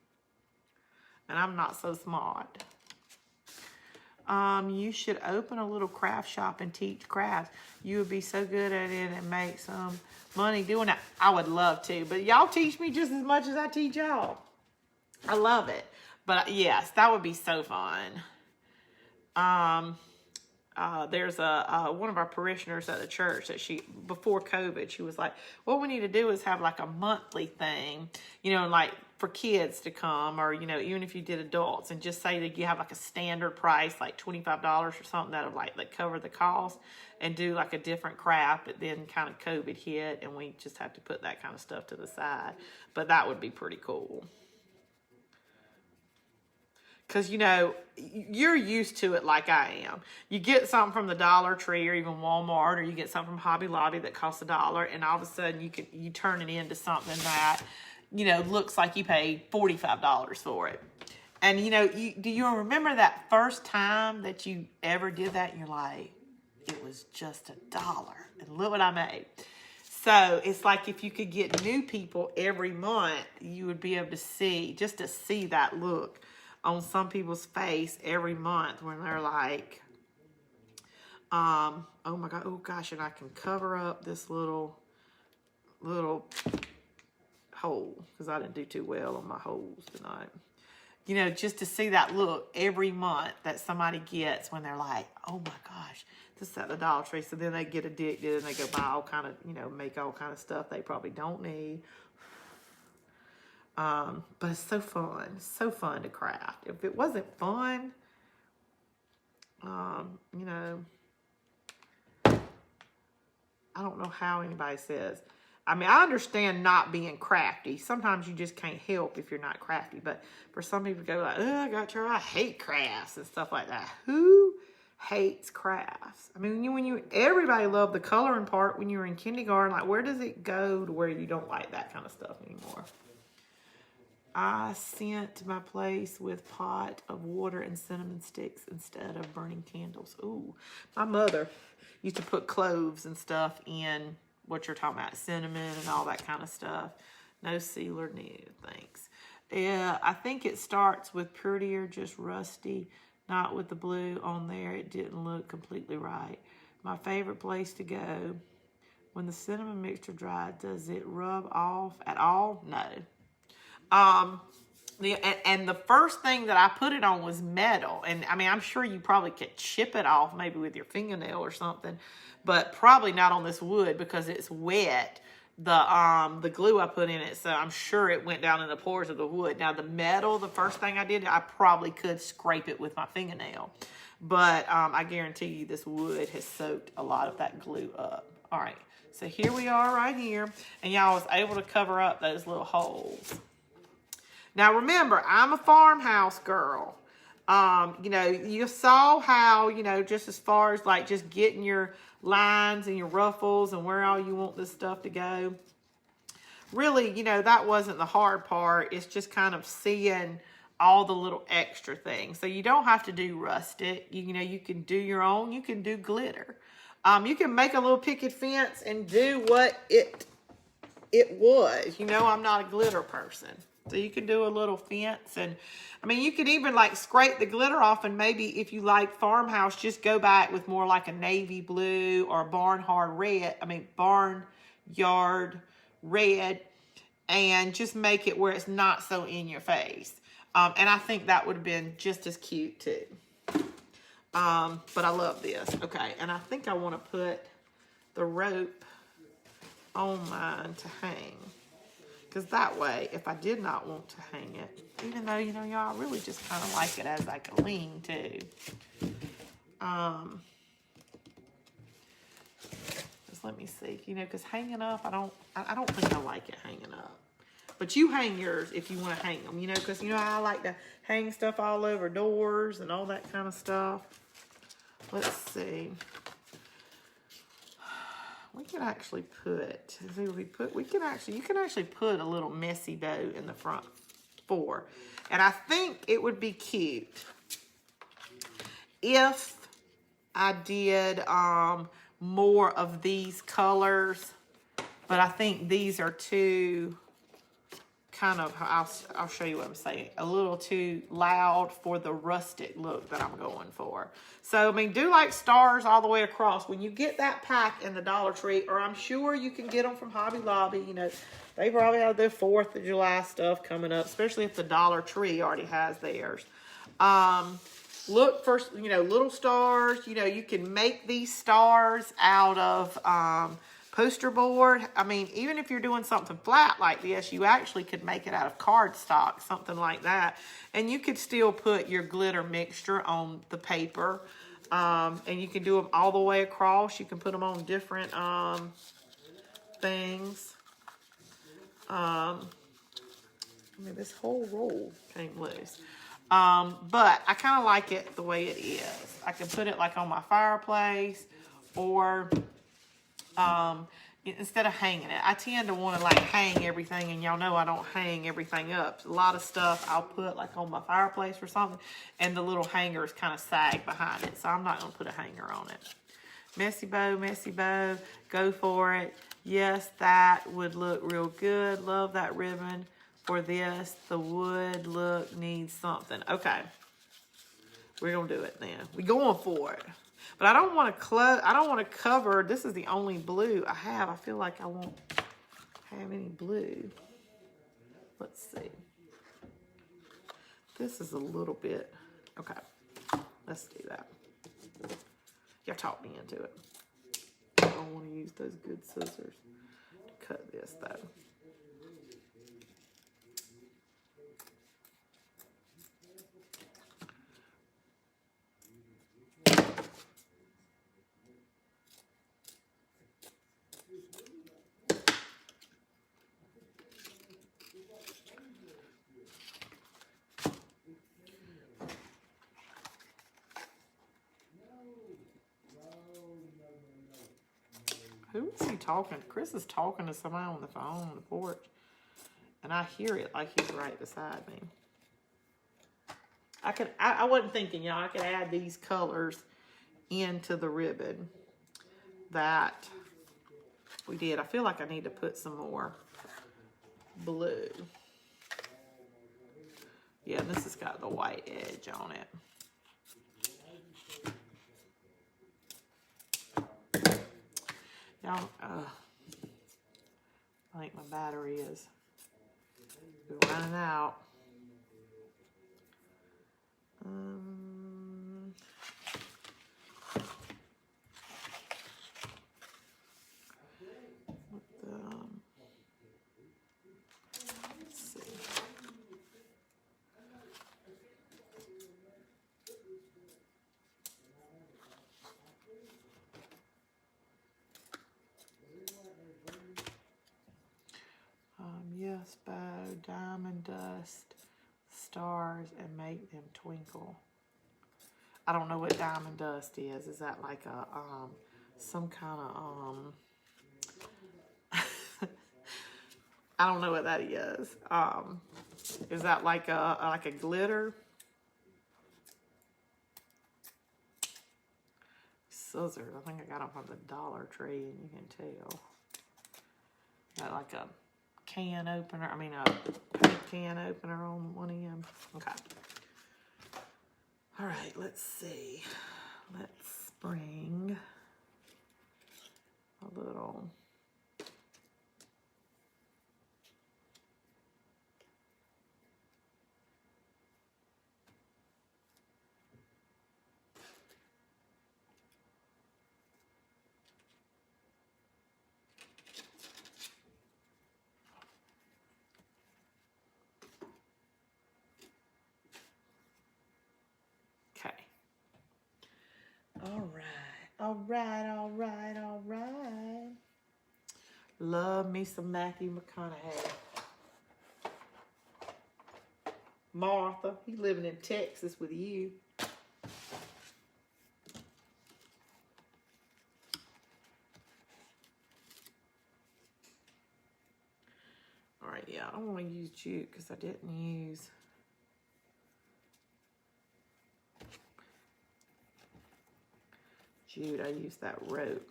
And I'm not so smart. You should open a little craft shop and teach crafts. You would be so good at it and make some money doing that. I would love to, but y'all teach me just as much as I teach y'all. I love it. But yes, that would be so fun. There's one of our parishioners at the church that before COVID, she was like, what we need to do is have like a monthly thing, you know, like for kids to come, or, you know, even if you did adults, and just say that you have like a standard price, like $25 or something that cover the cost, and do like a different craft. But then kind of COVID hit and we just have to put that kind of stuff to the side. But that would be pretty cool. Because, you know, you're used to it like I am. You get something from the Dollar Tree or even Walmart, or you get something from Hobby Lobby that costs $1, and all of a sudden you turn it into something that, you know, looks like you paid $45 for it. And, you know, do you remember that first time that you ever did that? And you're like, it was just $1, and look what I made. So it's like if you could get new people every month, you would be able to see that look on some people's face every month when they're like, oh my God, oh gosh, and I can cover up this little hole because I didn't do too well on my holes tonight. You know, just to see that look every month that somebody gets when they're like, oh my gosh, this is at the Dollar Tree. So then they get addicted and they go buy all kind of, you know, make all kind of stuff they probably don't need. But it's so fun to craft. If it wasn't fun, you know, I don't know how anybody says. I mean, I understand not being crafty. Sometimes you just can't help if you're not crafty. But for some people to go like, oh, I hate crafts and stuff like that. Who hates crafts? I mean, everybody loved the coloring part when you were in kindergarten. Like, where does it go to where you don't like that kind of stuff anymore? I sent my place with pot of water and cinnamon sticks instead of burning candles. Ooh, my mother used to put cloves and stuff in what you're talking about, cinnamon and all that kind of stuff. No sealer needed, thanks. Yeah, I think it starts with prettier, just rusty, not with the blue on there. It didn't look completely right. My favorite place to go. When the cinnamon mixture dried, does it rub off at all? No. And the first thing that I put it on was metal. And I mean, I'm sure you probably could chip it off maybe with your fingernail or something, but probably not on this wood because it's wet. The glue I put in it, so I'm sure it went down in the pores of the wood. Now the metal, the first thing I did, I probably could scrape it with my fingernail, but I guarantee you this wood has soaked a lot of that glue up. All right, so here we are right here, and y'all was able to cover up those little holes. Now remember, I'm a farmhouse girl. You know, you saw how, you know, just as far as like just getting your lines and your ruffles and where all you want this stuff to go. Really, you know, that wasn't the hard part. It's just kind of seeing all the little extra things. So you don't have to do rustic. You know, you can do your own. You can do glitter. You can make a little picket fence and do what it was. You know, I'm not a glitter person. So you can do a little fence, and I mean, you could even like scrape the glitter off, and maybe if you like farmhouse, just go back with more like a navy blue or barnyard red, and just make it where it's not so in your face. And I think that would have been just as cute too. But I love this. Okay, and I think I want to put the rope on mine to hang. Because that way, if I did not want to hang it, even though, you know, y'all, I really just kind of like it as like a lean too. Just let me see, you know, because hanging up, I don't think I like it hanging up. But you hang yours if you want to hang them, you know, because, you know, I like to hang stuff all over doors and all that kind of stuff. Let's see. We can actually put, you can actually put a little messy bow in the front for. And I think it would be cute if I did more of these colors. But I think these are too kind of, I'll show you what I'm saying, a little too loud for the rustic look that I'm going for. So, I mean, do like stars all the way across. When you get that pack in the Dollar Tree, or I'm sure you can get them from Hobby Lobby, you know, they probably have their 4th of July stuff coming up, especially if the Dollar Tree already has theirs. Look for, you know, little stars. You know, you can make these stars out of poster board. I mean, even if you're doing something flat like this, you actually could make it out of cardstock, something like that. And you could still put your glitter mixture on the paper. And you can do them all the way across. You can put them on different things. I mean, this whole roll came loose. But I kind of like it the way it is. I can put it like on my fireplace, or instead of hanging it. I tend to want to like hang everything, and y'all know I don't hang everything up. A lot of stuff I'll put like on my fireplace or something, and the little hangers kind of sag behind it, so I'm not going to put a hanger on it. Messy bow, go for it. Yes, that would look real good. Love that ribbon for this. The wood look needs something. Okay, we're going to do it then. We're going for it. But I don't want to cover, this is the only blue I have. I feel like I won't have any blue. Let's see. This is a little bit, okay. Let's do that. Y'all talk me into it. I don't want to use those good scissors to cut this though. Who is he talking? Chris is talking to somebody on the phone on the porch. And I hear it like he's right beside me. I wasn't thinking, y'all, I could add these colors into the ribbon that we did. I feel like I need to put some more blue. Yeah, this has got the white edge on it. Y'all, I think my battery is running out. Let's see. Yes, bow, diamond dust, stars, and make them twinkle. I don't know what diamond dust is. Is that like a some kind of I don't know what that is. Is that like a glitter? Scissors. I think I got them from the Dollar Tree, and you can tell. Got like a can opener. I mean, a paint can opener on one end. Okay. All right. Let's see. Let's bring a little. Okay. All right. All right. All right. All right. Love me some Matthew McConaughey. Martha, he's living in Texas with you. All right, yeah, I don't want to use jute because I didn't use jute. I used that rope.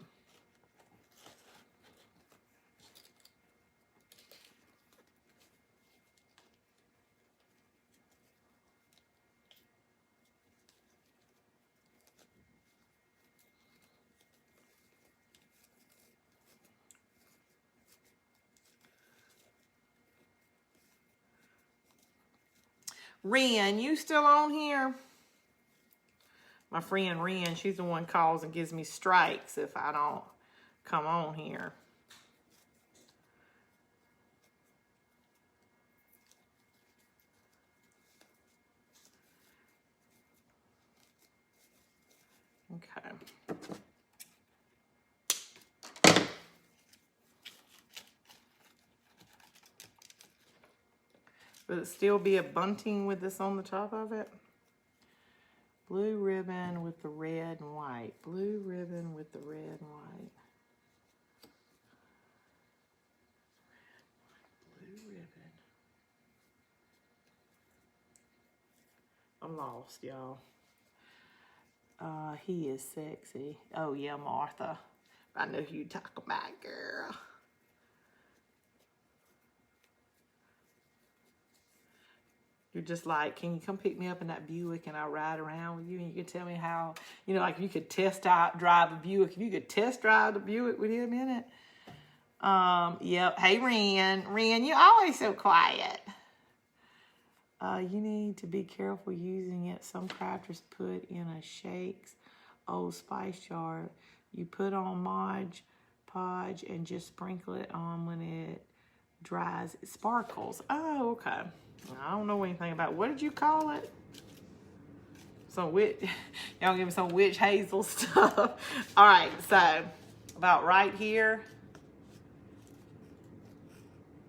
Ren, you still on here? My friend Ren, she's the one calls and gives me strikes if I don't come on here. Okay. Will it still be a bunting with this on the top of it? Blue ribbon with the red and white. Blue ribbon with the red and white. Blue ribbon. I'm lost, y'all. He is sexy. Oh, yeah, Martha. I know who you talk about, girl. You're just like, can you come pick me up in that Buick and I'll ride around with you and you can tell me how, you know, like if you could drive a Buick, if you could test drive the Buick with him in it. Yep. Hey, Ren, you're always so quiet. You need to be careful using it. Some crafters put in a Shakes Old Spice jar. You put on Mod Podge and just sprinkle it on when it dries. It sparkles. Oh, okay. I don't know anything about it. What did you call it? Some witch. Y'all give me some witch hazel stuff. All right, so about right here,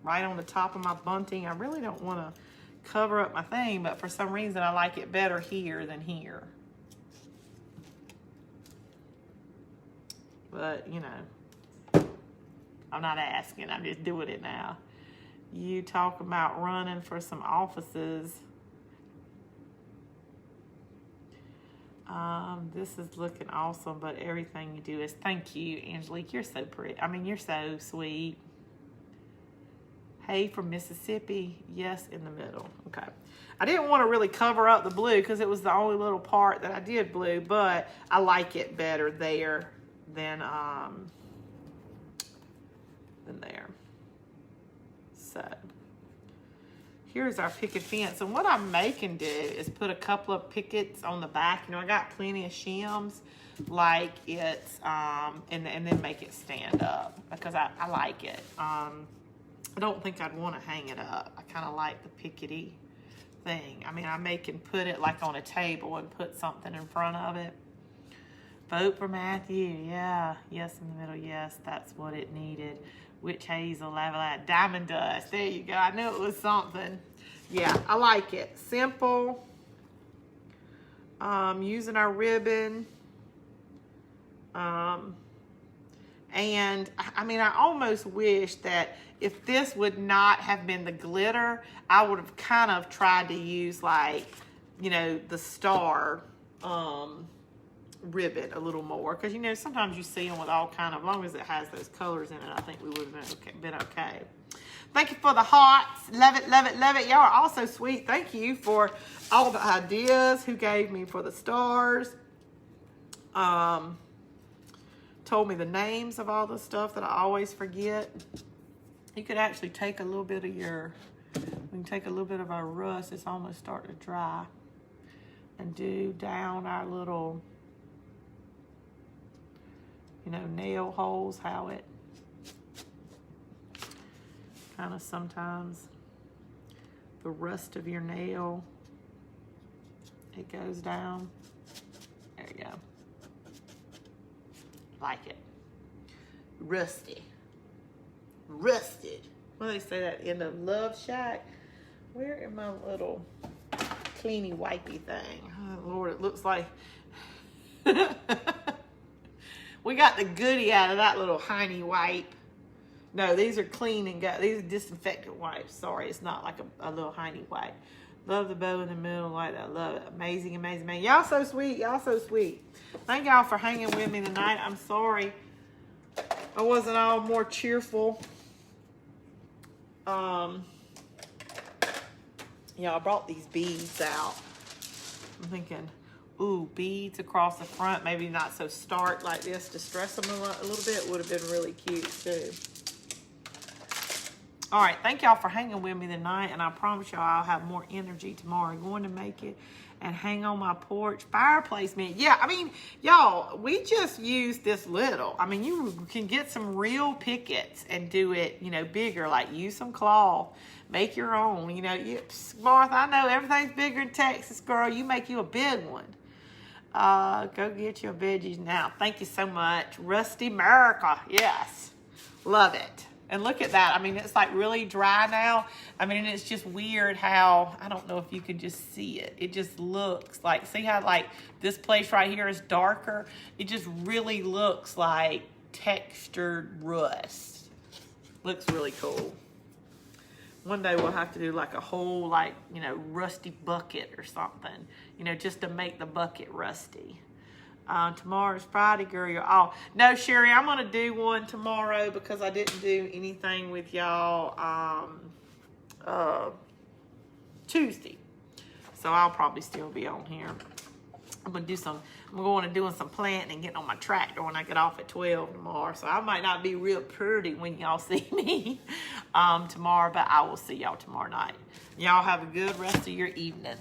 right on the top of my bunting. I really don't want to cover up my thing, but for some reason I like it better here than here. But, you know, I'm not asking. I'm just doing it now. You talk about running for some offices. This is looking awesome, but everything you do is, thank you, Angelique. You're so pretty. I mean, you're so sweet. Hey, from Mississippi. Yes, in the middle. Okay. I didn't want to really cover up the blue because it was the only little part that I did blue, but I like it better there than there. So here's our picket fence, and what I may can do is put a couple of pickets on the back. You know, I got plenty of shims, like it's and then make it stand up because I like it. I don't think I'd want to hang it up. I kind of like the pickety thing. I mean, I may can put it like on a table and put something in front of it. Vote for Matthew. Yeah. Yes in the middle. Yes, that's what it needed. Witch hazel, lava, diamond dust. There you go. I knew it was something. Yeah, I like it. Simple. Using our ribbon. And And I mean, I almost wish that if this would not have been the glitter, I would have kind of tried to use like, you know, the star ribbon a little more. Because, you know, sometimes you see them with all kind of, as long as it has those colors in it, I think we would have been okay. Thank you for the hearts. Love it, love it, love it. Y'all are all so sweet. Thank you for all the ideas. Who gave me for the stars. Told me the names of all the stuff that I always forget. You could actually take a little bit of we can take a little bit of our rust. It's almost starting to dry. And do down our little, you know, nail holes, how it kind of sometimes the rust of your nail, it goes down. There you go. Like it. Rusty. Rusted. What do they say that in the Love Shack? Where am my little cleany wipey thing? Oh Lord, it looks like we got the goodie out of that little hiney wipe. No, these are clean and go. These are disinfectant wipes. Sorry, it's not like a little hiney wipe. Love the bow in the middle like that. Love it. Amazing, amazing, man. Y'all so sweet. Y'all so sweet. Thank y'all for hanging with me tonight. I'm sorry I wasn't all more cheerful. Y'all, I brought these beads out. I'm thinking, ooh, beads across the front. Maybe not so stark like this to stress them a little bit. Would have been really cute too. All right, thank y'all for hanging with me tonight, and I promise y'all I'll have more energy tomorrow. I'm going to make it and hang on my porch. Fireplace, man. Yeah, I mean, y'all, we just used this little. I mean, you can get some real pickets and do it, you know, bigger, like use some cloth, make your own. You know, Martha, I know everything's bigger in Texas, girl. You make you a big one. Go get your veggies now. Thank you so much. Rusty America. Yes. Love it. And look at that. I mean, it's like really dry now. I mean, it's just weird how, I don't know if you can just see it. It just looks like, see how like this place right here is darker? It just really looks like textured rust. Looks really cool. One day we'll have to do like a whole like, you know, rusty bucket or something, you know, just to make the bucket rusty. Tomorrow's Friday, girl. You're all. No, Sherry, I'm going to do one tomorrow because I didn't do anything with y'all Tuesday. So I'll probably still be on here. I'm going to doing some planting and getting on my tractor when I get off at 12 tomorrow. So I might not be real pretty when y'all see me tomorrow, but I will see y'all tomorrow night. Y'all have a good rest of your evening.